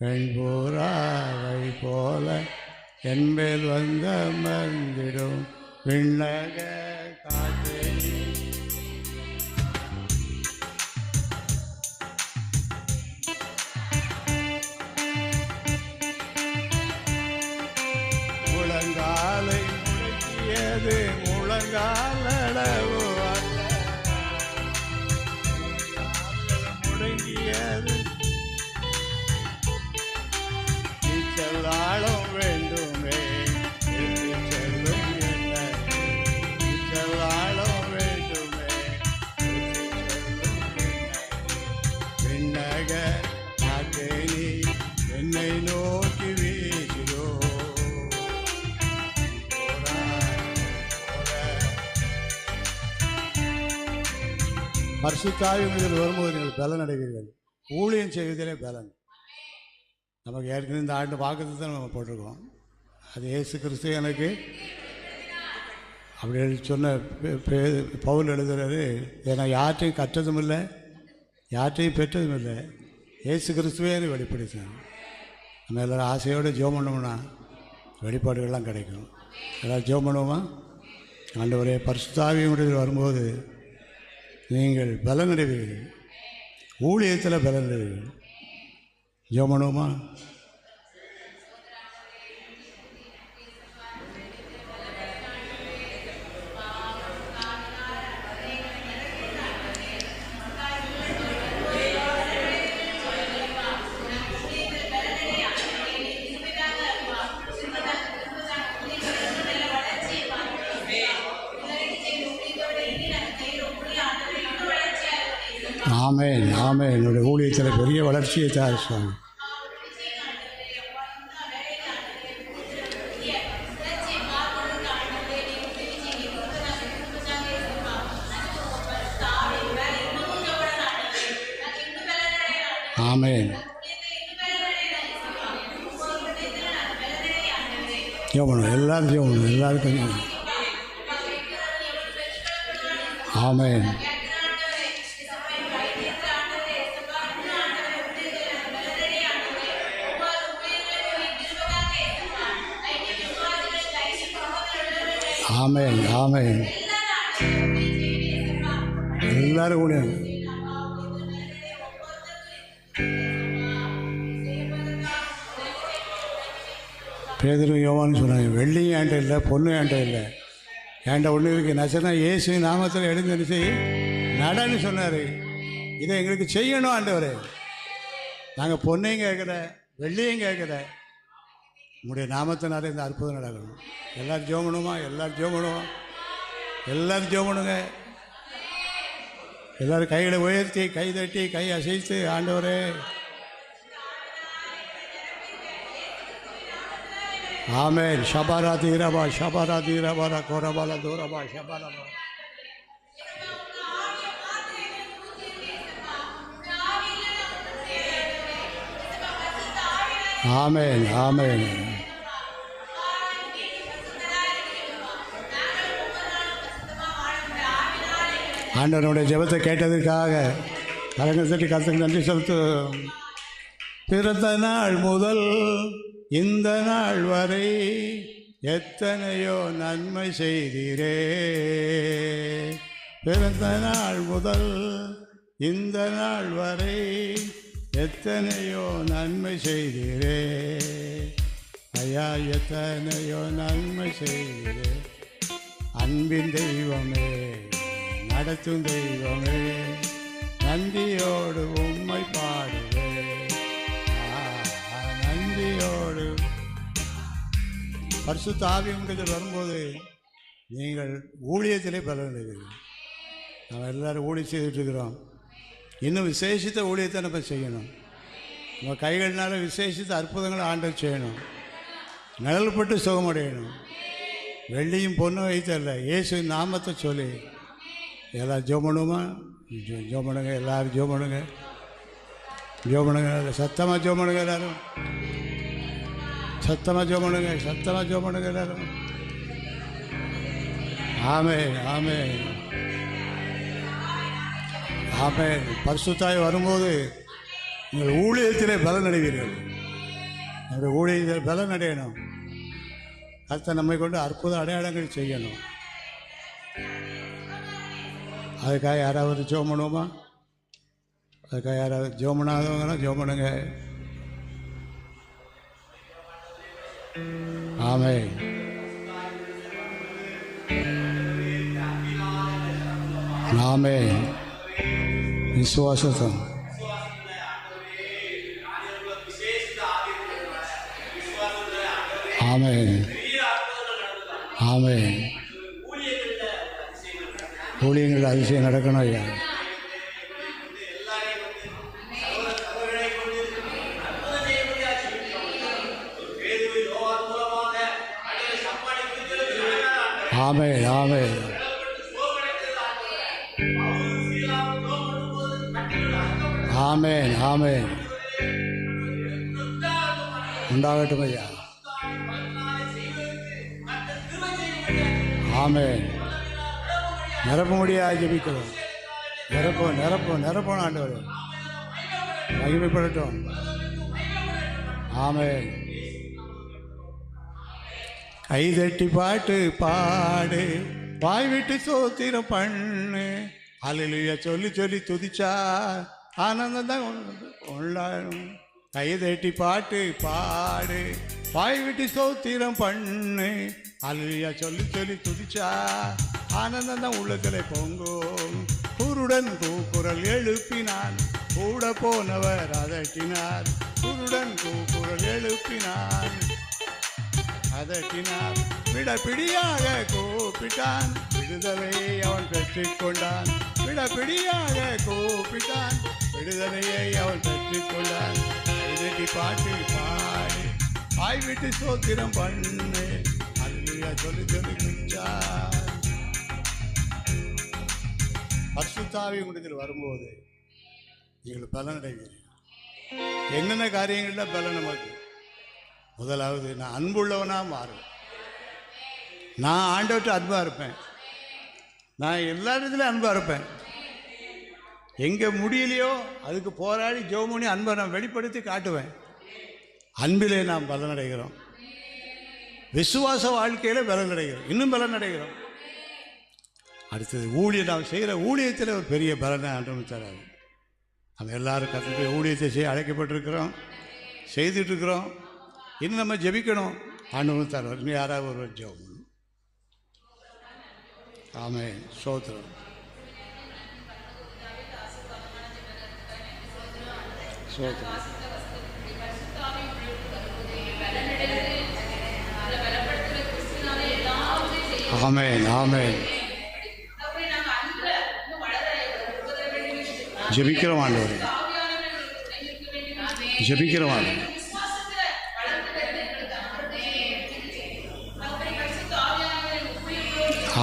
வெண்புறாவை போல என்பேல் வந்த மந்திடும். விண்ணக காற்றே முழங்காலை முடக்கியது முழங்காலளவு அல்ல, முடங்கியது நீச்சல் ஆழம் வேண்டுமே, செல்லும் என்ன நீச்சல் ஆழம் வேண்டுமே, விண்ணக நாட்டை நீ என்னை நோக்கி வீசியோ, பரிசுத்தாவியும் இதில் வரும்போது நீங்கள் பலன் அடைவீர்கள். ஊழியம் செய்வதிலே பலன். நமக்கு ஏற்கனவே இந்த ஆண்டு வாக்குத்தத்தம் தான் நம்ம போட்டிருக்கோம். அது இயேசு கிறிஸ்து எனக்கு அப்படி சொன்ன பவுல் எழுதுறது, ஏன்னா யார்ட்டையும் கற்றதும் இல்லை, யார்ட்டையும் பெற்றதும் இல்லை, இயேசு கிறிஸ்துவே எனக்கு வெளிப்படுத்தினாங்க. நம்ம எல்லோரும் ஆசையோடு ஜெபம் பண்ணோம்னா வெளிப்பாடுகள்லாம் கிடைக்கும். எல்லோரும் ஜெபம் பண்ணுவோமா? ஆண்டவரே, பரிசுத்தாவியும் வரும்போது நீங்கள் பலனடைவீர்கள், ஊழியத்தில் பலனடைவீர்கள். ஜெபம் பண்ணுவோமா? ஆமென், ஆமென். என்னுடைய ஊழியத்தில் பெரிய வளர்ச்சியை தார் சுவாமி. ஆமென். ஜெபம் எல்லாரும் ஜெபம் எல்லாருக்கும். ஆமென். ஆமென், ஆமென். எல்லாரும் கூட பேதுரு யோவான்னு சொன்னாங்க, வெள்ளியும் ஏன்ட்ட இல்லை, பொண்ணு ஏன்ட்ட இல்லை, ஏன்ட்ட ஒன்று இருக்கு. நசனா இயேசு நாமத்தில் எழுந்து செய் நடன்னு சொன்னார். இதை எங்களுக்கு செய்யணும் ஆண்டவரே. நாங்கள் பொண்ணையும் கேட்குற, வெள்ளியும் கேட்குற, உங்களுடைய நாமத்தினால இந்த அற்புதம் நடக்கணும். எல்லோரும் ஜெபம் பண்ணுமா? எல்லோரும் ஜெபம் பண்ணுவோம். எல்லோரும் ஜெபம் பண்ணுங்க. எல்லோரும் கைகளை உயர்த்தி, கை தட்டி, கை அசைத்து, ஆண்டவரே ஆமென். ஷபாரா தீரபா, ஷபாரா தீரபாரா, கோரபாலா தூரபா, ஷபாரபா. ஆமென், ஆமென். ஆண்டவனுடைய ஜெபத்தை கேட்டதற்காக கரங்கள் தட்டி கர்த்தருக்கு நன்றி செலுத்து. பிறந்த நாள் முதல் இந்த நாள் வரை எத்தனையோ நன்மை செய்தீரே. பிறந்த நாள் முதல் இந்த நாள் வரை எத்தனையோ நன்மை செய்தீரே ஐயா, எத்தனையோ நன்மை செய்தீரே. அன்பின் தெய்வமே, நடத்தும் தெய்வமே, நன்றியோடு உம்மை பாடுவே, நன்றியோடு. பரிசுத்த ஆவியானவர் வரும்போது நீங்கள் ஊழியத்திலே பலனடைவீர்கள். நம்ம எல்லோரும் ஊழியம் செய்துட்டு இருக்கிறோம். இன்னும் விசேஷித்த ஊழியத்தை நம்ம செய்யணும். நம்ம கைகள்னால விசேஷித்த அற்புதங்களை ஆண்டவர் செய்யணும். நிழல்பட்டு சுகமடையணும். வெள்ளியும் பொண்ணும் வைத்தல்ல, இயேசு நாமத்தை சொல்லி எல்லாம் ஜெபம் பண்ணுமா? ஜெபம் பண்ணுங்க, எல்லோரும் ஜெபம் பண்ணுங்க, ஜெபம் பண்ணுங்க, சத்தமாக ஜெபம் பண்ணுங்க, எல்லோரும் சத்தமாக ஜெபம் பண்ணுங்க, சத்தமாக ஜெபம் பண்ணுங்க எல்லோரும். ஆமென், ஆமென், ஆமென். பரிசுத்தாய் வரும்போது நீங்கள் ஊழியத்திலே பலன் அடைவீர்கள். நம்முடைய ஊழியத்தில் பலன் அடையணும். கர்த்தர் நம்மை கொண்டு அற்புத அடையாளங்கள் செய்யணும். அதுக்காக யாராவது ஜெபம் பண்ணுவோமா? அதுக்காக யாராவது ஜெபம் பண்ணாதவங்கன்னா ஜெபம் பண்ணுங்க. ஆமென். ஆமென். விசுவாசம். ஆமென். ஆமென். ஊழியங்கள் அதிசயம் நடக்கணும் ஐயா. ஆமென். ஆமென். ஆமென். ஆமென். உண்டாகட்டும் ஐயா. ஆமென். நிரப்ப முடியாது ஜெபிக்கிறோம். நிரப்போம் ஆண்டவர் மகிமைப்படட்டும். ஆமென். கைதட்டி பாட்டு பாடு, வாய் விட்டு சோத்திரம் பண்ணு, அல்லேலூயா சொல்லி சொல்லி துதிச்சா ஆனந்தம் தான் உள்ளாடும். கைதட்டி பாட்டு பாடு, வாய் விட்டு சோத்திரம் பண்ணு, அல்லேலூயா சொல்லி சொல்லி துதிச்சா ஆனந்தம் தான் உள்ளத்தில் பொங்கும். குருடன் கூக்குரல் எழுப்பினான், கூட போனவர் அதட்டினார். குருடன் கூக்குரல் எழுப்பினான், அதட்டினார். விடப்பிடியாக கூப்பிட்டான், விடுதலையை அவன் பெற்றுக்கொண்டான். விடப்பிடியாக கூப்பிட்டான், விடுதலையை அவன் பெற்றுக்கொண்டான். கைதட்டி பாட்டு பாடு, வாய் விட்டு சோத்திரம் பண்ணு, அல்லேலூயா சொல்லி சொல்லி குதிச்சார். பரிசுத்தாவி உங்களிடத்தில் வரும்போது நீங்கள் பலன் அடைவீர்கள். என்னென்ன காரியங்களில் பலன் நமக்கு? முதலாவது, நான் அன்புள்ளவனாக மாறுவேன். நான் ஆண்டவர்கிட்ட அன்பாக இருப்பேன். நான் எல்லா இடத்துலையும் அன்பாக இருப்பேன். எங்கே முடியலையோ அதுக்கு போராடி ஜெபம் பண்ணி அன்பை நான் வெளிப்படுத்தி காட்டுவேன். அன்பிலே நாம் பலனடைகிறோம். விசுவாச வாழ்க்கையில் பலனடைகிறோம். இன்னும் பலனடைகிறோம். அடுத்தது ஊழியம். நாம் செய்கிற ஊழியத்தில் ஒரு பெரிய பலனை ஆண்டவர் தராது. நம்ம எல்லோரும் கற்றுட்டு ஊழியத்தை செய்ய அழைக்கப்பட்டிருக்கிறோம், செய்துட்ருக்கிறோம். இன்னும் நம்ம ஜெபிக்கணும். ஆண்டவரும் தருவார். இன்னும் யாராவது ஒருவர் ஜெபம் பண்ணணும். ஆமென். ஸ்தோத்திரம். ஸ்தோத்திரம். ஆமென். ஆமென். ஜெபிக்கிறோம் ஆண்டவரே, ஜெபிக்கிறோம் ஆண்டவரே.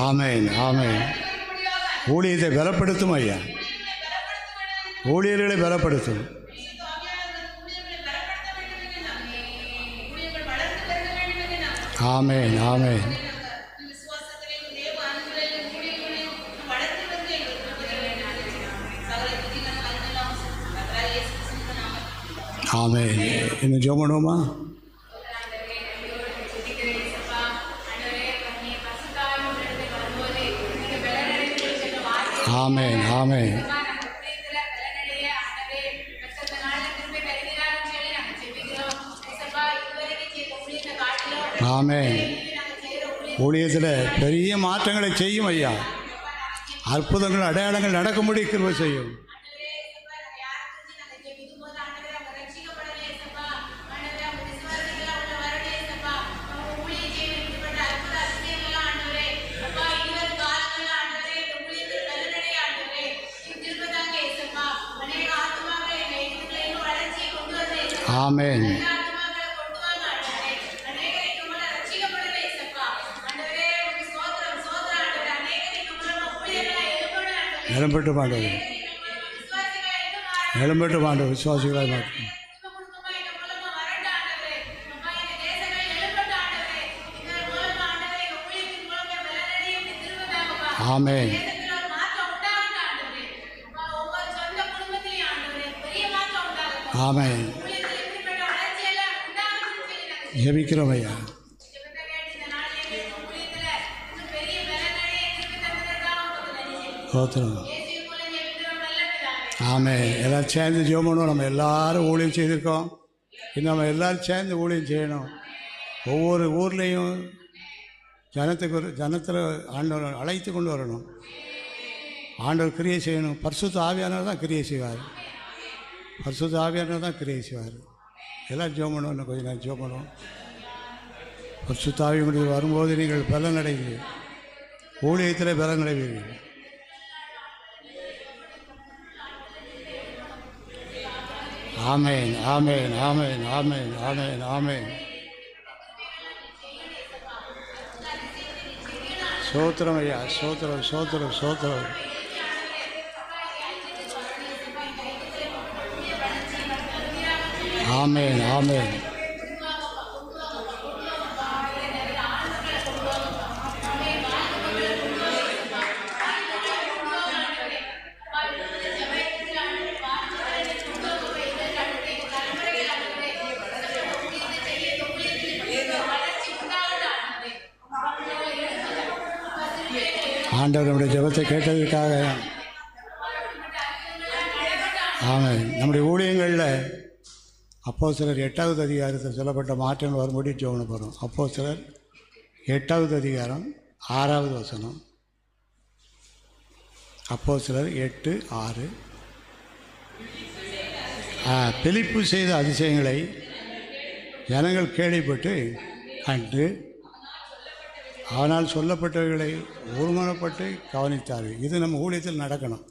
ஆமென். ஆமென். ஊழியத்தை பலப்படுத்தும் ஐயா. ஊழியர்களை பலப்படுத்தும். ஆமென். ஆமென். ஆமென். இன்னும் ஜெபம் பண்ணுவோமா? ஆமென். ஆமென். ஆமென். ஊழியத்தில் பெரிய மாற்றங்களை செய்யும் ஐயா. அற்புதங்கள் அடையாளங்கள் நடக்கும்படி கிருபை செய்யும். ஆமென். எழும்பட்டு மாண்டவர், எழும்பட்டு மாண்டவர் விசுவாசிகளாக மாற்றும். ஆமென். ஆமென். ஜெபிக்கிறோம் ஐயா. ஸ்தோத்திரம். ஆமென். எல்லோரும் சேர்ந்து ஜெபம் பண்ணுவோம். நம்ம எல்லோரும் ஊழியம் செய்திருக்கோம். இன்னும் நம்ம எல்லோரும் சேர்ந்து ஊழியம் செய்யணும். ஒவ்வொரு ஊர்லேயும் ஜனத்தில் ஆண்டவர் அழைத்து கொண்டு வரணும். ஆண்டவர் கிரியை செய்யணும். பரிசுத்த ஆவியானவர் தான் கிரியை செய்வார். பரிசுத்த ஆவியானவர் தான் கிரியை செய்வார். எல்லோரும் ஜெபம் பண்ணுவோம். இன்னும் கொஞ்சம் நேரம் ஜெபம் பண்ணுவோம். பரிசுத்த ஆவியினுடைய வரும்போது நீங்கள் பலன் அடைவீர்கள். ஊழியத்தில் பலன் அடைவீர்கள். ஆமென், ஆமென், ஆமென், ஆமென், ஆமென், ஆமென். சோத்திரம் ஐயா, சோத்திரம், சோத்திரம், சோத்திரம். ஆமென், ஆமென். ஆண்டவர் நம்முடைய ஜெபத்தை கேட்டதற்காக ஆமென். நம்முடைய ஊழியங்களில் அப்போஸ்தலர் 8வது அதிகாரத்தில் சொல்லப்பட்ட மாற்றங்கள் வரும்படி ஜெபம் போகிறோம். அப்போஸ்தலர் 8வது அதிகாரம் 6வது வசனம். அப்போஸ்தலர் 8:6. பிலிப்பு செய்த அதிசயங்களை ஜனங்கள் கேள்விப்பட்டு கண்டு ஆனால் சொல்லப்பட்டவர்களை ஒருமனப்பட்டு கவனித்தார்கள். இது நம்ம ஊழியத்தில் நடக்கணும்.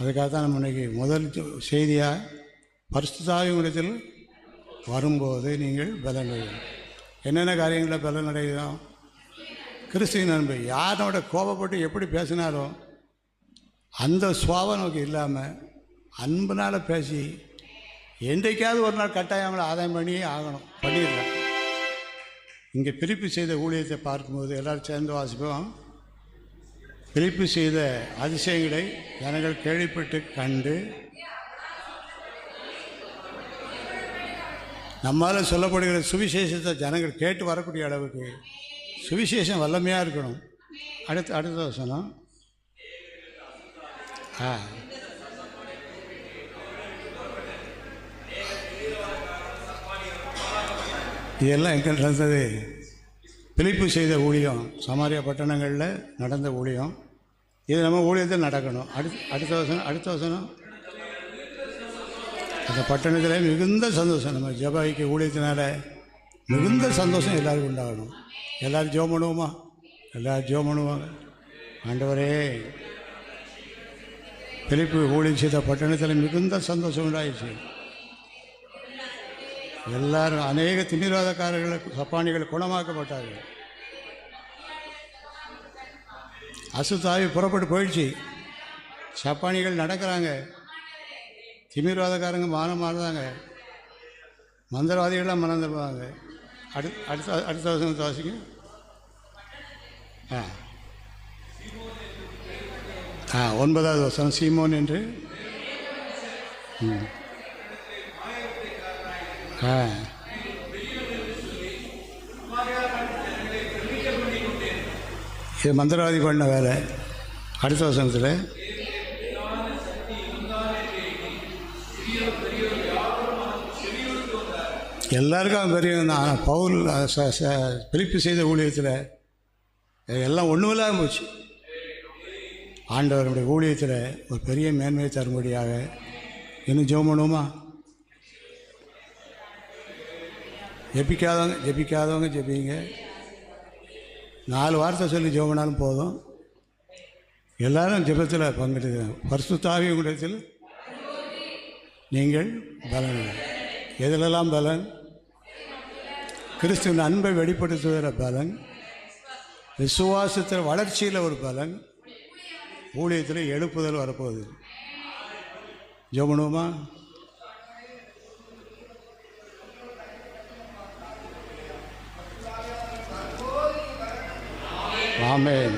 அதுக்காக தான் நம்ம இன்றைக்கி முதல் செய்தியாக பரிசுத்த ஆவியினிடத்தில் வரும்போது நீங்கள் பலன் அடையணும். என்னென்ன காரியங்களில் பலன் அடைகிறோம்? கிறிஸ்துவின் அன்பு. யாரோட கோபப்பட்டு எப்படி பேசினாரோ அந்த சுவாபம் நமக்கு இல்லாமல் அன்புனால் பேசி என்றைக்காவது ஒரு நாள் கட்டாயங்களை ஆதாயம் பண்ணியே ஆகணும். பண்ணிடலாம். இங்கே பிலிப்பு செய்த ஊழியத்தை பார்க்கும்போது எல்லோரும் சேர்ந்து வாசிப்போம். பிலிப்பு செய்த அதிசயங்களை ஜனங்கள் கேள்விப்பட்டு கண்டு நம்மால் சொல்லப்படுகிற சுவிசேஷத்தை ஜனங்கள் கேட்டு வரக்கூடிய அளவுக்கு சுவிசேஷம் வல்லமையாக இருக்கணும். அடுத்த வசனம். இதெல்லாம் எங்கே நடந்தது? பிலிப்பு செய்த ஊழியம், சமாரியா பட்டணங்களில் நடந்த ஊழியம். இது நம்ம ஊழியத்தில் நடக்கணும். அடுத்த வசனம். அந்த பட்டணத்தில் மிகுந்த சந்தோஷம். நம்ம ஜெப ஐக்கிய ஊழியத்தினால மிகுந்த சந்தோஷம் எல்லாருக்கும் உண்டாகணும். எல்லோரும் ஜெபம் பண்ணுவோமா? எல்லோரும் ஜெபம் பண்ணுவாங்க. ஆண்டவரே, பிலிப்பு ஊழியம் செய்த பட்டணத்தில் மிகுந்த சந்தோஷம் உண்டாயிடுச்சு. எல்லாரும் அநேக திமிர்வாதக்காரர்கள், சப்பானிகள் குணமாக்கப்பட்டார்கள். அசுத்தாவி புறப்பட்டு போயிடுச்சு. சப்பானிகள் நடக்கிறாங்க. திமிர்வாதக்காரங்க மானமானதாங்க. மந்திரவாதிகள்லாம் மறந்துடுவாங்க. அடுத்த வருஷம் வாசிங்க. ஆ 9வது வசனம். சீமோன் என்று இது மந்திரவாதி பண்ண வேலை. அடுத்த வசனத்தில் எல்லாருக்கும் அவன் பெரிய பவுல் பிலிப்பு செய்த ஊழியத்தில் எல்லாம் ஒன்றும் இல்லாமல் போச்சு. ஆண்டவருடைய ஊழியத்தில் ஒரு பெரிய மேன்மையை தரும்படியாக இன்னும் ஜெபம் பண்ணுவோமா? ஜெபிக்காதவங்க ஜெபிங்க. 4 வார்த்தை சொல்லி ஜெபம் பண்ணாலும் போதும். எல்லாரும் ஜெபத்தில் பங்கெடுக்க. பரிசுத்த ஆவியினிடத்தில் நீங்கள் பலன். எதிலெல்லாம் பலன்? கிறிஸ்துவின் அன்பை வெளிப்படுத்துகிற பலன், விசுவாசத்தில் வளர்ச்சியில் ஒரு பலன், ஊழியத்தில் எழுப்புதல் வரப்போகுது. ஜெபம் பண்ணுவோமா? ஆமென்.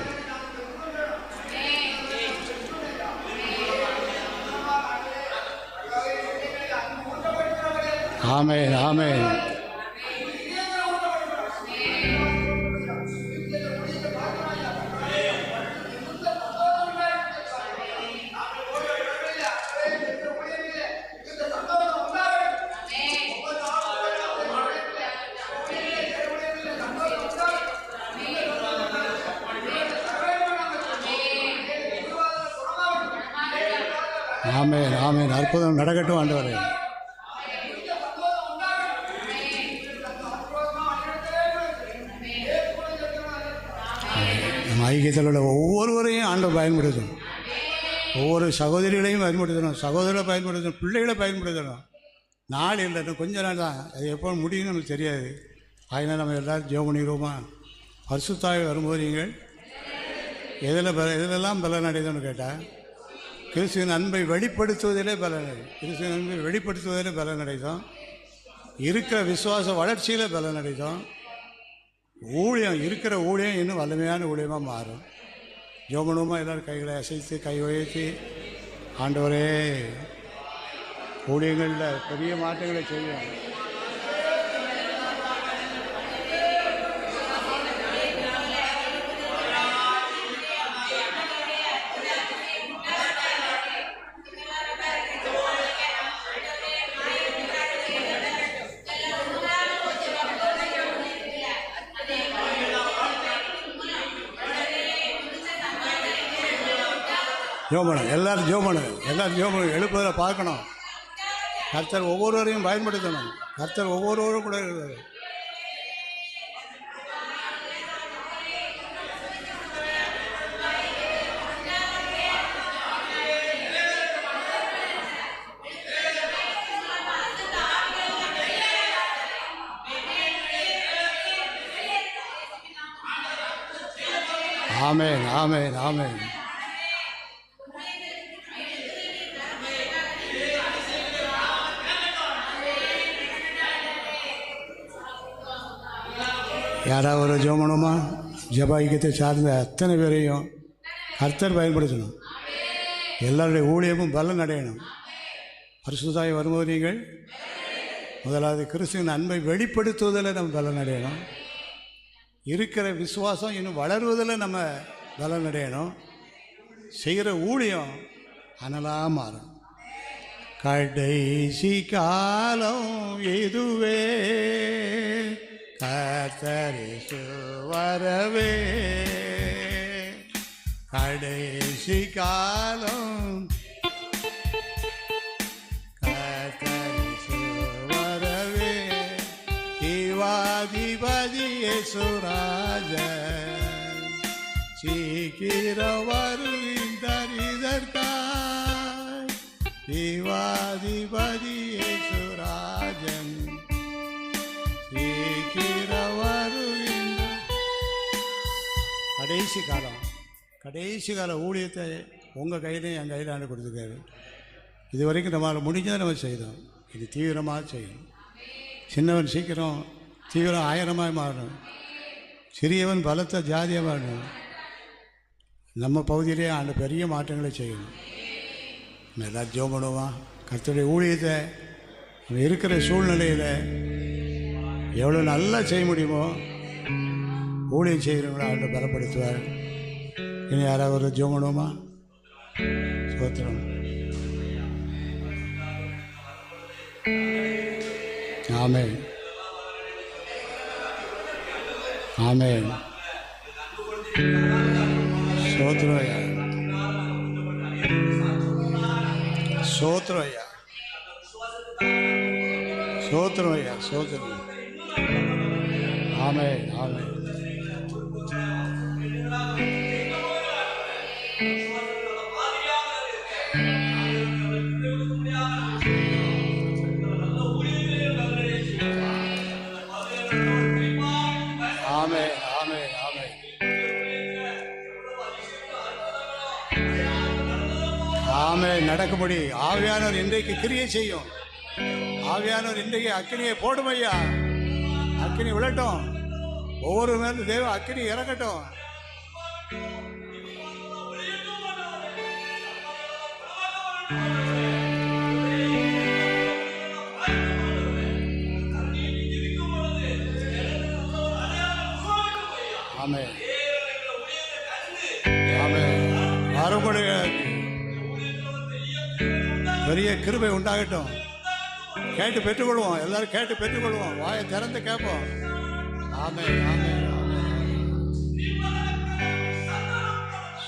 ஆமென், ஆமென். ஆமென், ஆமென். அற்புதம் நடக்கட்டும் ஆண்டவரே. நம்ம ஐக்கியத்தில் உள்ள ஒவ்வொருவரையும் ஆண்டவர் பயன்படுத்தணும். ஒவ்வொரு சகோதரிகளையும் பயன்படுத்தணும், சகோதரரை பயன்படுத்தணும், பிள்ளைகளை பயன்படுத்தணும். நாள் இல்லை, கொஞ்ச நாள் தான், அது எப்போ முடியும்னு நமக்கு தெரியாது. அதனால் நம்ம எல்லோரும் ஜெபம் பண்ணிடுவோமா? பரிசுத்தாய் வரும்போது நீங்கள் எதிலெல்லாம் பலன் அடைதோன்னு கேட்டால், கிறிஸ்துவின் அன்பை வெளிப்படுத்துவதிலே பலன் அடையும். கிறிஸ்துவின் அன்பை வெளிப்படுத்துவதிலே பலன் அடைதோம். இருக்கிற விசுவாச வளர்ச்சியில் பலன் அடைதோம். ஊழியம் இருக்கிற ஊழியம் இன்னும் வலிமையான ஊழியமாக மாறும். ஜோமனுமா எல்லோரும் கைகளை அசைத்து கை உயர்த்தி, ஆண்டவரே ஊழியங்களில் பெரிய மாற்றங்களை செய்யும். ஜோமனு எல்லோரும் ஜோமனு எழுப்புவதில் பார்க்கணும். கர்த்தர் ஒவ்வொருவரையும் பயன்படுத்தணும். கர்த்தர் ஒவ்வொருவரும் கூட இருக்கிறார். ஆமென், ஆமென், ஆமென். யாராவது ஒரு ஜோமனுமா ஜெப ஐக்கியத்தை சார்ந்த அத்தனை பேரையும் கர்த்தர் பயன்படுத்தணும். எல்லாருடைய ஊழியமும் பலன் அடையணும். பரிசுத்தாய் வரும்போது நீங்கள் முதலாவது கிறிஸ்துவின் அன்பை வெளிப்படுத்துவதில் நம்ம பலன் அடையணும். இருக்கிற விசுவாசம் இன்னும் வளருவதில் நம்ம பலன் அடையணும். செய்கிற ஊழியம் அனலாக மாறும். கடைசி காலம் இதுவே, கர்த்தர் இயேசு வரவே. கடைசி காலம் கர்த்தர் இயேசு வரவே. தேவாதிபதி இயேசு ராஜன் சீக்கிரம் வருகின்றார் இதற்காய். தேவாதிபதி இயேசு ராஜன் கடைசி கால ஊழியத்தை உங்கள் கையிலையும் என் கையில் ஆண்டு கொடுத்துருக்காரு. இது வரைக்கும் நம்மளால் முடிஞ்சதை நம்ம செய்தோம். இது தீவிரமாக செய்யணும். சின்னவன் சீக்கிரம் தீவிரம் ஆயிரமாக மாறணும். சிறியவன் பலத்த ஜாதியாக மாறணும். நம்ம பகுதியிலே ஆண்டு பெரிய மாற்றங்களை செய்யணும். நம்ம எல்லோரும் ஜெபம் பண்ணுவோம். கர்த்தருடைய ஊழியத்தை இருக்கிற சூழ்நிலையில் எவ்வளோ நல்லா செய்ய முடியுமோ ஊழியம் செய்கிறவங்கள ஆண்டு பலப்படுத்துவார். இனி யாராவது ஒரு ஜெபம் பண்ணுவோமா? ஸ்தோத்திரம். ஆமென், ஆமென். ஸ்தோத்திரம் ஐயா, ஸ்தோத்திரம் ஐயா, ஸ்தோத்திரம் ஐயா, ஸ்தோத்திரம். ஆமென், ஆமென். ஆமென், ஆமென், ஆமென். ஆமென். நடக்கும்படி ஆவியானவர் இன்றைக்கு கிரியை செய்யும். ஆவியானவர் இன்றைக்கு அக்கினியை போடும் ஐயா. அக்கினி விழட்டும். ஒவ்வொரு மேலும் தேவ அக்கினி இறக்கட்டும். ஆமென், ஆமென். அறுபடைய பெரிய கிருபை உண்டாகட்டும். கேட்டு பெற்றுக்கொள்வோம். எல்லாரும் கேட்டு பெற்றுக்கொள்வோம். வாயை திறந்து கேட்போம். ஆமென், ஆமென், ஆமென்.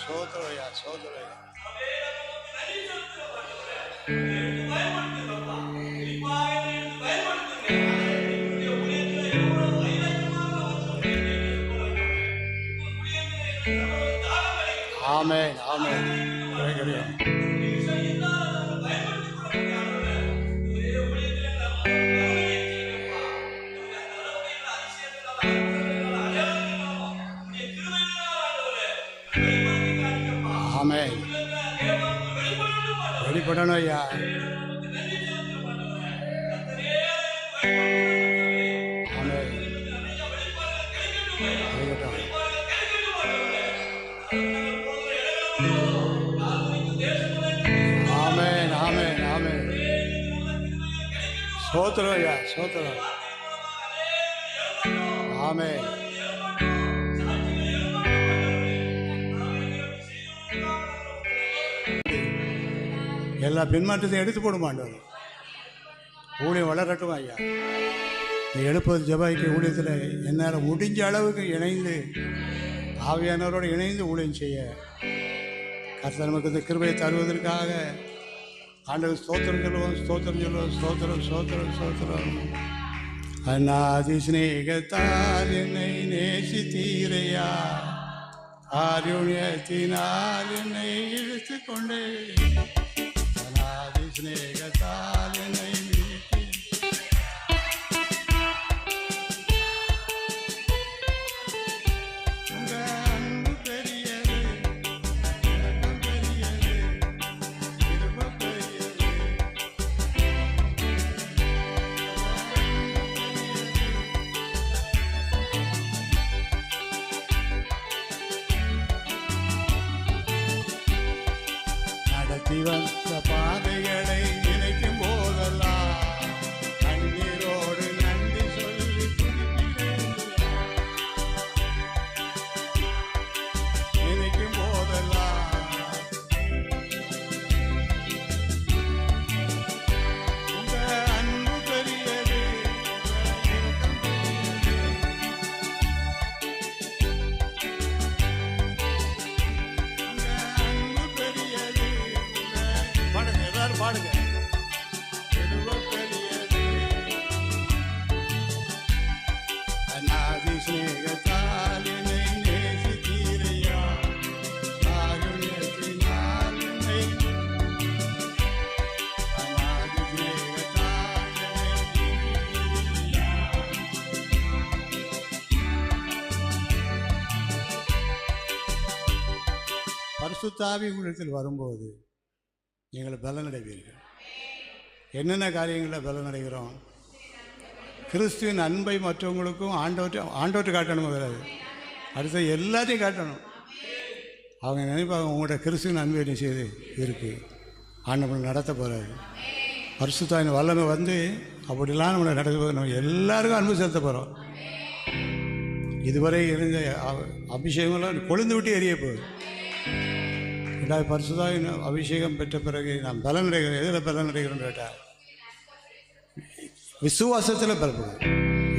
சோதரையா, சோதரையா. ஆமென் ஆமென். கிடைக்கிறோம். ஆமென். வெளிப்படணும் ஐயா. ஆமென். வெளிப்படணும். ஆமென் ஆமென் ஆமென். ஸ்தோத்திரம் ஐயா, ஸ்தோத்திரம். ஆமென். எல்லா பின்மாற்றத்தையும் எடுத்து போட மாட்டோம். ஊழியம் வளரட்டும் ஐயா. இந்த எழுப்பது ஜெபைக்கு ஊழியத்தில் என்னால் முடிஞ்ச அளவுக்கு இணைந்து ஆவியானவரோடு இணைந்து ஊழியம் செய்ய கர்த்தர் நமக்கு இந்த கிருபையை தருவதற்காக ஆண்டவர் ஸ்தோத்திரம் சொல்லுவோம், ஸ்தோத்திரம் சொல்லுவோம், ஸ்தோத்திரம் ஸ்தோத்திரம் ஸ்தோத்திரம். அநாதி சிநேகத்தால் என்னை நேசித்தீரையா, காருண்யத்தினால் என்னை இழுத்து கொண்டே, அநாதி சிநேகத்தால் என்னை மீட்டி, உங்க அன்பு பெரியது, இரக்கம் பெரியது, கிருபை பெரியது. நடத்தி வந்த பாதைகளை நினைக்கும் போதெல்லாம் கண்ணீரோடு நன்றி சொல்லி துதிக்கிறேன். நினைக்கும் போதெல்லாம் உங்க அன்பு பெரியது, உங்க இரக்கம் பெரியது. உங்க அன்பு பெரியது, பாடுங்க எல்லாரும் பாடுங்க. கிருபை பெரியது, அநாதி சிநேகத்தால் என்னை நேசித்தீரையா, காருண்யத்தினால் என்னை, அநாதி சிநேகத்தால் என்னை நேசித்தீரையா. பரிசுத்த ஆவி உங்களிடத்தில் வரும்போது நீங்கள் பலனடைவீர்கள். என்னென்ன காரியங்களில் பலனடைகிறோம்? கிறிஸ்துவின் அன்பை மற்றவங்களுக்கும் ஆண்டவற்றை காட்டணும். முதலாவது அடுத்த எல்லாத்தையும் காட்டணும். அவங்க நினைப்பாங்க உங்கள்கிட்ட கிறிஸ்துவின் அன்பு என்ன செய்து இருக்குது, ஆண்டவனை நடத்த போகிறாரு. பரிசுத்தாவின் வல்லமை வந்து அப்படிலாம் நம்மளை நடத்த போது நம்ம எல்லாருக்கும் அன்பு செலுத்த போகிறோம். இதுவரை இருந்த அபிஷேகம்லாம் கொழுந்து விட்டு எரிய போகுது. ரெண்டாவது பரிசுத்தாவின் அபிஷேகம் பெற்ற பிறகு நாம் பலன் அடைகிறோம். எதில் பலன் அடைகிறோம் கேட்டால் விசுவாசத்தில் பலப்படுது.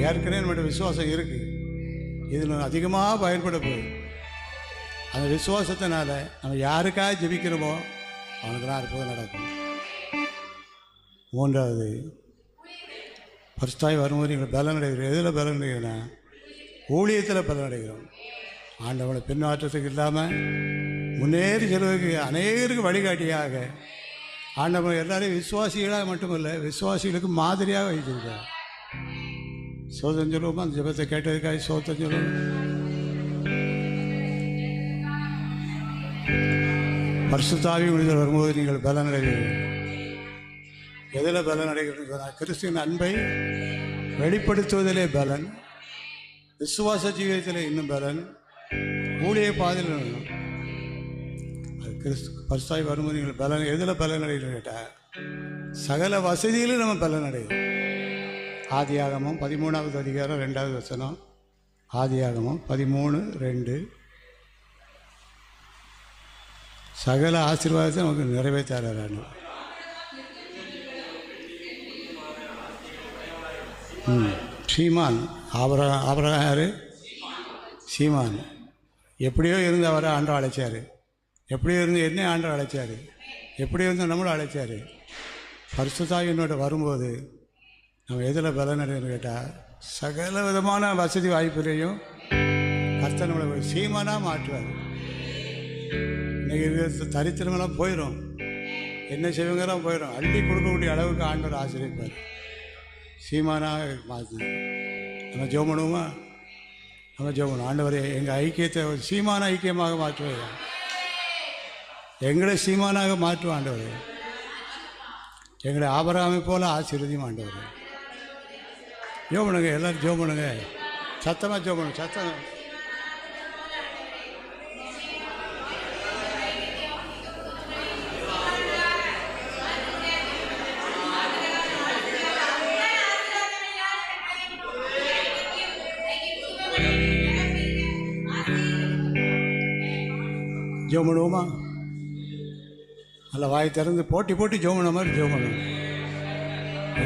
ஏற்கனவே நம்மளுடைய விசுவாசம் இருக்குது, இதில் அதிகமாக பயன்பட போகுது. அந்த விசுவாசத்தினால நம்ம யாருக்காக ஜெபிக்கிறோமோ அவனுக்குலாம் அற்புதம் நடக்கும். மூன்றாவது பரிசுத்தாய் வரும்போது நீங்கள் பலன் அடைகிறோம். எதில் பலன் அடைகிறோன்னா ஊழியத்தில் பலன் அடைகிறோம். ஆண்டவனை பின்மாற்றத்துக்கு இல்லாமல் முன்னேறி செல்வதற்கு அநேகருக்கு வழிகாட்டியாக ஆண்டவன் எல்லாரையும் விசுவாசிகளாக மட்டுமல்ல விசுவாசிகளுக்கு மாதிரியாக வைத்திருக்கார். சோதனை சொல்லுவோமா? அந்த ஜெபத்தை கேட்டதுக்காக சோதனை சொல்லுவோம். பரிசுத்த ஆவி உங்களிடத்தில் வரும்போது நீங்கள் பலன் அடைகிறீர்கள். எதில் பலன் அடைகிறீர்கள் சொன்னால் கிறிஸ்துவின் அன்பை வெளிப்படுத்துவதிலே பலன், விசுவாச ஜீவியத்தில் இன்னும் பலன், ஊழிய பாதையில் வேணும். அது பரிசுத்தாய் வரும்போது நீங்கள் பலன் எதில் பலன் அடைகிறோம் கேட்டால் சகல வசதியிலும் நம்ம பலன் அடைகிறோம். ஆதியாகமம் 13வது அதிகாரம் 2வது வசனம். ஆதியாகமம் 13:2. சகல ஆசீர்வாதத்தை நமக்கு நிறைவேற்றாரான்னு. சீமான் ஆபிரகாம் யார்? சீமான். எப்படியோ இருந்து அவரை ஆண்டவர் அழைச்சார். எப்படியோ இருந்து என்ன ஆண்டவர் அழைச்சார். எப்படியோ இருந்து நம்மளும் அழைச்சார். பரிசுத்தாவியோட வரும்போது நம்ம எதில் பலனடைன்னு கேட்டால் சகல விதமான வசதி வாய்ப்புகளையும் கர்த்தர் நம்மளை சீமானாக மாற்றுவார். இன்றைக்கி இருக்கிற தரித்திரமெல்லாம் போயிடும், என்ன செய்வங்கெல்லாம் போயிடும். அள்ளி கொடுக்கக்கூடிய அளவுக்கு ஆண்டவர் ஆசிரியப்பார். சீமானாக மாற்று. நம்ம ஜெபம் பண்ணுவோமா? நம்ம ஜெபம் பண்ணுவோம். ஆண்டவரே, எங்கள் ஐக்கியத்தை சீமான ஐக்கியமாக மாற்றுவையா, எங்களை சீமானாக மாற்றுவோம் ஆண்டவரே. எங்களை ஆபராமை போல ஆசீர்வதியும் ஆண்டவரே. ஜெபம் பண்ணுங்க, எல்லோரும் ஜெபம் பண்ணுங்க, சத்தமாக ஜெபம் பண்ணுங்க, சத்தம். ஜெபம் பண்ணுவோமா? நல்ல வாய் திறந்து போட்டி போட்டி ஜெபம் பண்ண மாதிரி ஜெபம் பண்ணுவோம்.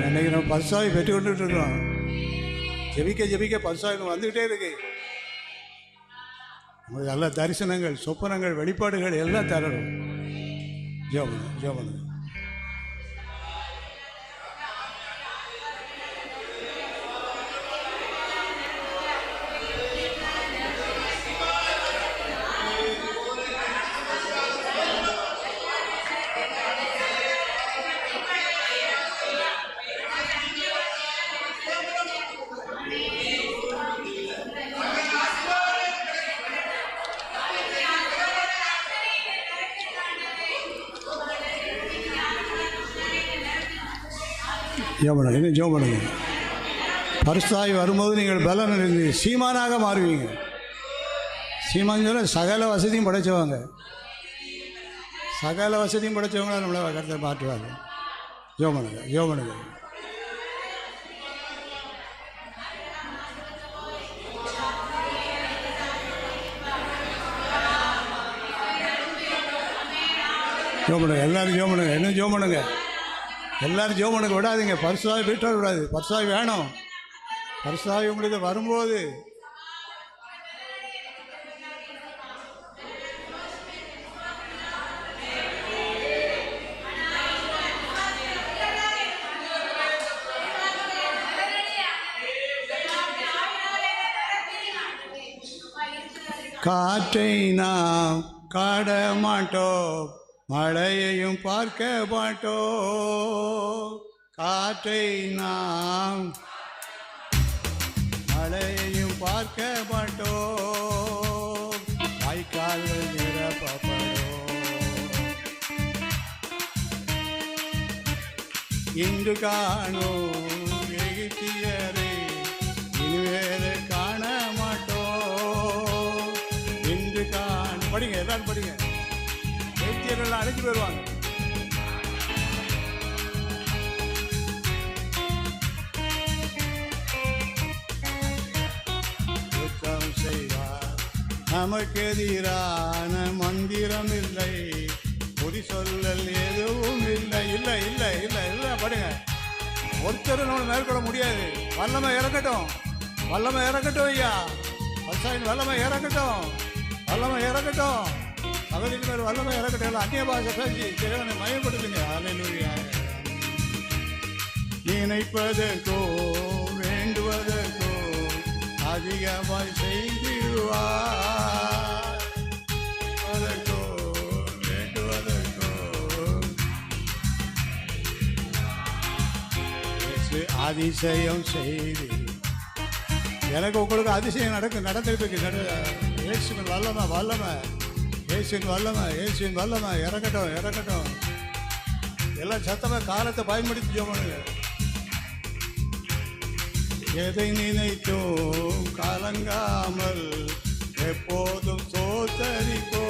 அன்றைக்கி நம்ம பரிசாவி பெற்று கொண்டுட்டு இருக்கோம். ஜெபிக்க ஜெபிக்க பரிசாவி வந்துக்கிட்டே இருக்கு. நமக்கு நல்ல தரிசனங்கள், சொப்பனங்கள், வெளிப்பாடுகள் எல்லாம் தரணும். ஜெபம் பண்ணுங்க, ஜெபம் பண்ணுங்க. ஜெபம் என்ன ஜெபம் பண்ணுங்க. பரிசுத்தாவி வரும்போது நீங்கள் பலன் இருந்து சீமானாக மாறுவீங்க. சீமான் சொல்ல சகல வசதியும் படைச்சவங்க, சகல வசதியும் படைச்சவங்கள நம்மளை கருத்தை மாற்றுவாங்க. ஜெபம் பண்ணுங்க, ஜெபம் பண்ணுங்க. ஜெபம் பண்ணுங்க, எல்லோரும் ஜெபம் பண்ணுங்க, என்ன ஜெபம் பண்ணுங்க, எல்லோரும் ஜெபம் பண்ணுங்க. விடாதீங்க, பரிசுத்தாவி விட்டு விடாது. பரிசுத்தாவி வேணும். பரிசுத்தாவி உங்களுக்கு வரும்போது காற்றை நாம் காட மாட்டோம், மழையையும் பார்க்க மாட்டோம். காற்றை நாம் மழையையும் பார்க்க மாட்டோம். வாய்க்கால்கள் நிரப்பப்படும். இன்று காணும் எகிப்தியரை இனிவேறு காண மாட்டோம். இன்று காணும். படிங்க, எல்லாரும் படிங்க. எகிப்தியர்கள் அழைச்சி போயிடுவாங்க. நமக்கு எதிரான மந்திரம் இல்லை, பொடி சொல்லல் எதுவும் இல்லை. இல்லை இல்லை இல்லை இல்லை படுங்க. ஒருத்தர் நம்ம மேற்கொள்ள முடியாது. வல்லமை இறக்கட்டும், வல்லமை இறக்கட்டும் ஐயா. பரிசுத்தாவின் வல்லமை இறக்கட்டும், வல்லமை இறக்கட்டும். சகோதரி மேல் வல்லமை இறக்கட்டும். அந்நிய பாஷை பேசி இறைவனை மயப்படுத்துங்க. அல்லேலூயா. நினைப்பதற்கோ வேண்டுவதற்கோ அதிகமாய் செய்திடுவார். அதிசயம் செய்து எனக்கு உங்களுக்கு அதிசயம் நடந்துருக்கு. இயேசுவின் வல்லமை, வல்லமை, இயேசுவின் வல்லமை, இயேசுவின் வல்லமை இறக்கட்டும், இறக்கட்டும். எல்லாம் சத்தமாக காலத்தை பயன்படுத்தி ஜெபம். எதை நினைத்தோம் கலங்காமல் எப்போதும் சோதரிப்போ.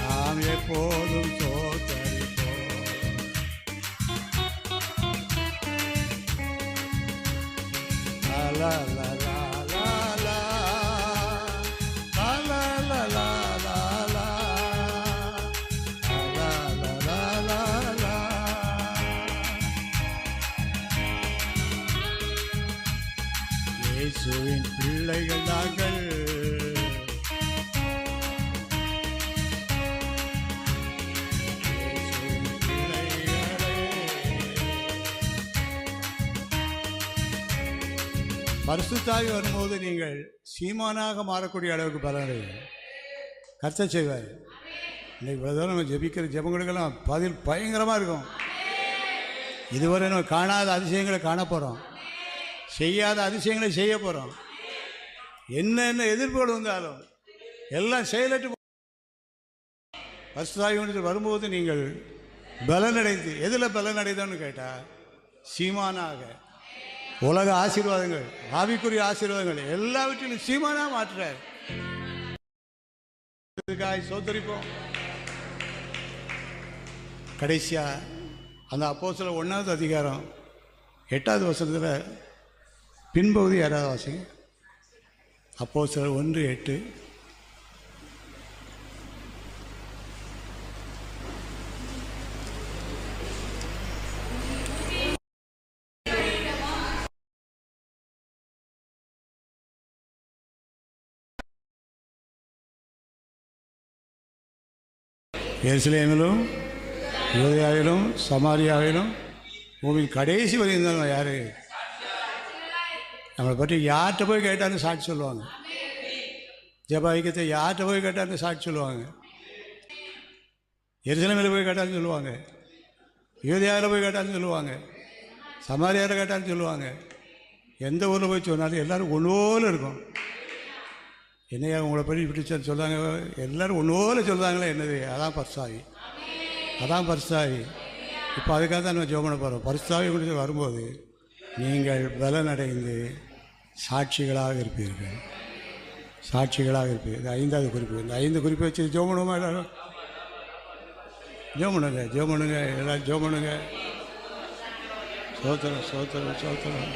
நாம் எப்போதும் சோதரிப்போ. லா லா லா லா லா லா லா லா லா. இயேசுவின் பிள்ளைகள் நாங்கள். இயேசுவின் பிள்ளைகளே பரிசுத்தாவி வரும்போது நீங்கள் சீமானாக மாறக்கூடிய அளவுக்கு பலன் கர்த்தர் செய்வார். இன்னைக்கு இவ்வளோ நம்ம ஜெபிக்கிற ஜெபங்களுக்கெல்லாம் பதில் பயங்கரமாக இருக்கும். இதுவரை நம்ம காணாத அதிசயங்களை காண போகிறோம், செய்யாத அதிசயங்களை செய்ய போகிறோம். என்னென்ன எதிர்ப்புகள் வந்தாலும் எல்லாம் செயலற்று பரிசுத்தாவி வரும்போது நீங்கள் பலனடைந்து, எதில் பலனடைந்தோன்னு கேட்டால் சீமானாக, உலக ஆசீர்வாதங்கள், ஆவிக்குரிய ஆசீர்வாதங்கள் எல்லாவற்றிலும் சீமானாக மாற்றுறார். சோதரிப்போம். கடைசியா அந்த அப்போஸ்தலர் 1வது அதிகாரம் 8வது வசனத்தில் பின்பகுதி 6வது வாசிங்க. அப்போஸ்தலர் 1:8. எருசலேமிலும் யூதேயாவிலும் சமாரியாவிலும் பூமியின் கடைசி வரை இருந்தாலும் யார் நம்மளை பற்றி யார்கிட்ட போய் கேட்டாலும் சாட்சி சொல்லுவாங்க. ஜெப ஐக்கியத்தை யார்கிட்ட போய் கேட்டாலும் சாட்சி சொல்லுவாங்க. எருசலேமில் போய் கேட்டாலும் சொல்லுவாங்க, யூதேயாவில் போய் கேட்டாலும் சொல்லுவாங்க, சமாரியாவில் கேட்டாலும் சொல்லுவாங்க. எந்த ஊரில் போய் சொன்னாலும் எல்லோரும் ஒன்றோல இருக்கும். என்னையா உங்களை பற்றி இப்படி சொல்கிறாங்க, எல்லோரும் ஒன்றோல சொல்கிறாங்களே, என்னது? அதான் பரிசுத்தாவி, அதான் பரிசுத்தாவி. இப்போ அதுக்காக தான் நம்ம ஜெபம் பண்ண போகிறோம். பரிசுத்தாவி குறித்து வரும்போது நீங்கள் பலனடைந்து சாட்சிகளாக இருப்பீர்கள், சாட்சிகளாக இருப்பீர்கள். இந்த 5வது குறிப்பு, இந்த 5 குறிப்பை வச்சு ஜெபம் பண்ணுவோமா? எல்லோரும் ஜெபம் பண்ணுங்க, ஜெபம் பண்ணுங்க, எல்லோரும் ஜெபம் பண்ணுங்க. சோத்திரம் சோத்திரம் சோத்திரம்.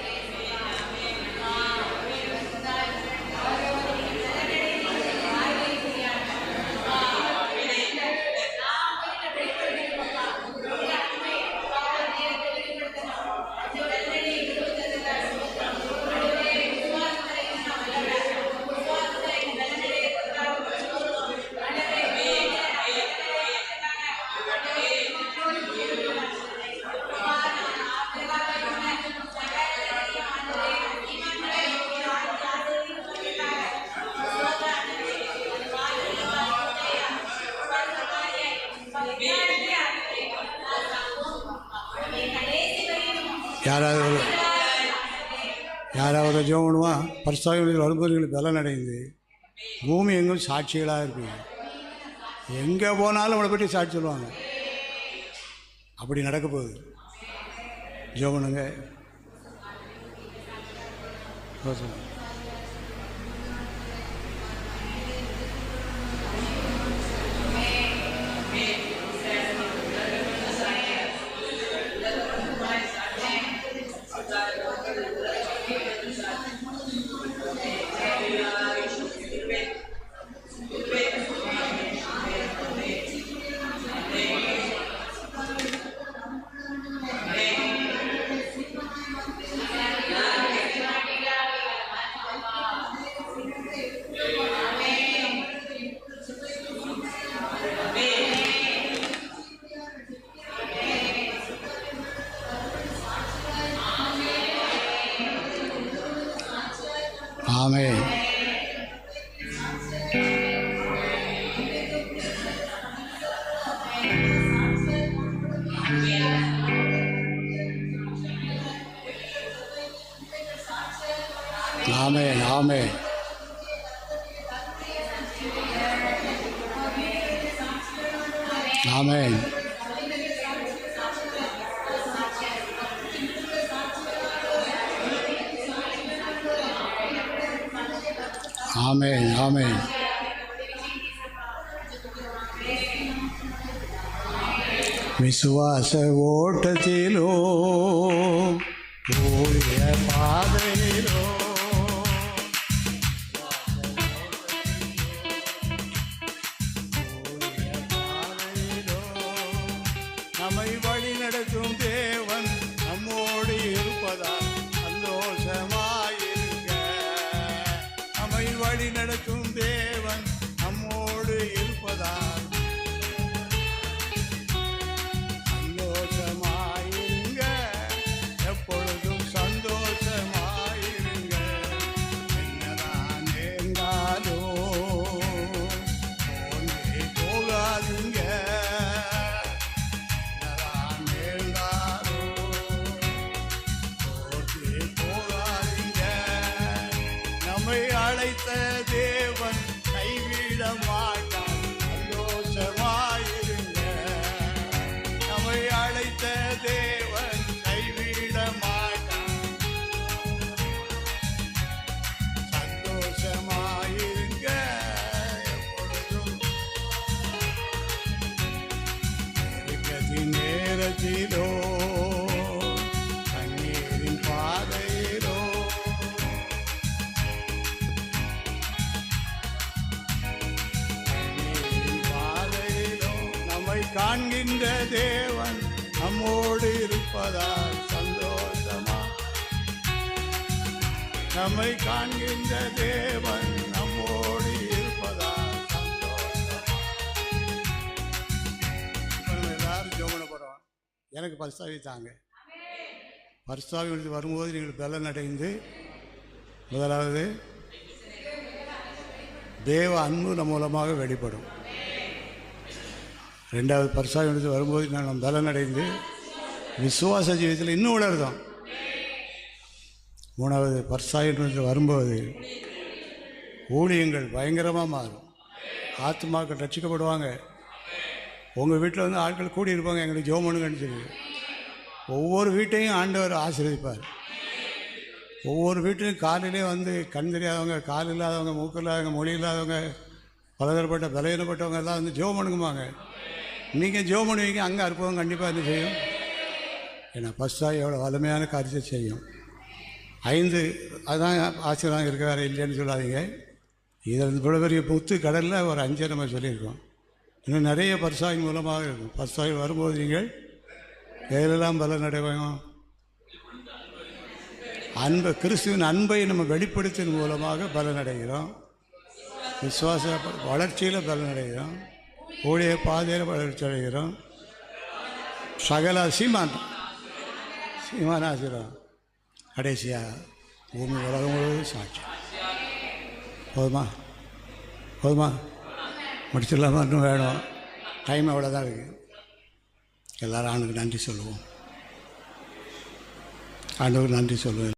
யாராவது ஜெபம் பண்ணுவான். பரிசுத்தாவியில் வரும்போது பலனடைந்து பூமி எங்கும் சாட்சிகளாக இருப்பீங்க. எங்கே போனாலும் அவளை பற்றி சாட்சி சொல்லுவாங்க. அப்படி நடக்க போகுது. ஜெபம் பண்ணுங்க. ஆமென். ஆமென். ஆமென். ஆமென். ஆமென். ஆமென். விசுவாச ஓட்டத்திலோ ஓடிய பாதையிலோ நம்மை வழி நடத்தும் தேவன் நம்மோடு இருப்பதால் சந்தோஷமாயிருக்க. நம்மை வழி நடத்தும் தேவன் நம்மோடு இருப்பதால் சந்தோஷமாயிருங்க. எப்பொழுதும் சந்தோஷமாயிருங்க. அழைத்த தேவன் கைவிட மாட்டார், சந்தோஷமாயிருங்க. நம்மை அழைத்த தேவன் கைவிட மாட்டார், சந்தோஷமாயிருங்க. எப்பொழுதும் நெருக்கத்தின் நேரத்திலோ கண்ணீரின் பாதையிலோ காண்கின்ற தேவன் நம்மோடு இருப்பதால் சந்தோஷமா. நம்மை காண்கின்ற தேவன் நம்மோடு இருப்பதால் சந்தோஷமா. எல்லாரும் ஜெபம் பண்ணுறோம். எனக்கு பரிசாவி தாங்க. பரிசாவி வரும்போது நீங்கள் பலன் அடைந்து, முதலாவது தேவ அன்பு நம் மூலமாக வெளிப்படும். ரெண்டாவது பரிசாவினத்து வரும்போது நாம் பலனடைந்து விசுவாச ஜீவிதத்தில் இன்னும் வளருதோம். மூணாவது பரிசாவினத்து வரும்போது ஊழியங்கள் பயங்கரமாக மாறும். ஆத்மாக்கள் ரட்சிக்கப்படுவாங்க. உங்கள் வீட்டில் வந்து ஆட்கள் கூடி இருப்பாங்க, எங்களுக்கு ஜெபம் பண்ணுங்கன்னு சொல்லி. ஒவ்வொரு வீட்டையும் ஆண்டவர் ஆசீர்வதிப்பார். ஒவ்வொரு வீட்டிலையும் காலையிலே வந்து கண் தெரியாதவங்க, கால் இல்லாதவங்க, மூக்கு இல்லாதவங்க, மொழி இல்லாதவங்க, பலதரப்பட்ட பலவீனப்பட்டவங்க எல்லாம் வந்து ஜெபம் பண்ணுங்கம்பாங்க. நீங்கள் ஜெபம் பண்ணுவீங்க, அங்கே அற்புதம் கண்டிப்பாக என்ன செய்யும். ஏன்னா பஸ்ஸாக எவ்வளோ வலிமையான காரியத்தை செய்யும். 5 அதுதான் ஆசீர்வாதம் இருக்க, வேறு இல்லைன்னு சொல்லாதீங்க. இதில் இவ்வளோ பெரிய முத்து கடலில் ஒரு 5 நம்ம சொல்லியிருக்கோம். இன்னும் நிறைய பரிசாயின் மூலமாக இருக்கும். பரிசாயில் வரும்போது நீங்கள் எதிலெல்லாம் பலன் அடைவோம். அன்பை, கிறிஸ்துவின் அன்பை நம்ம வெளிப்படுத்தின் மூலமாக பலன் அடைகிறோம். விசுவாச வளர்ச்சியில் பலன் அடைகிறோம். ஊழிய பாதையில் வளர்ச்சி அடைகிறோம். சகல சீமான ஆசிரம் கடைசியாக பூமி உலகம் முழுவதும் சாட்சி. போதுமா? முடிச்சிடலாமா? இன்னும் வேணும். டைம் அவ்வளோதான் இருக்குது. எல்லோரும் ஆண்டுக்கு நன்றி சொல்லுவோம். ஆண்டவருக்கு நன்றி சொல்லுவோம்.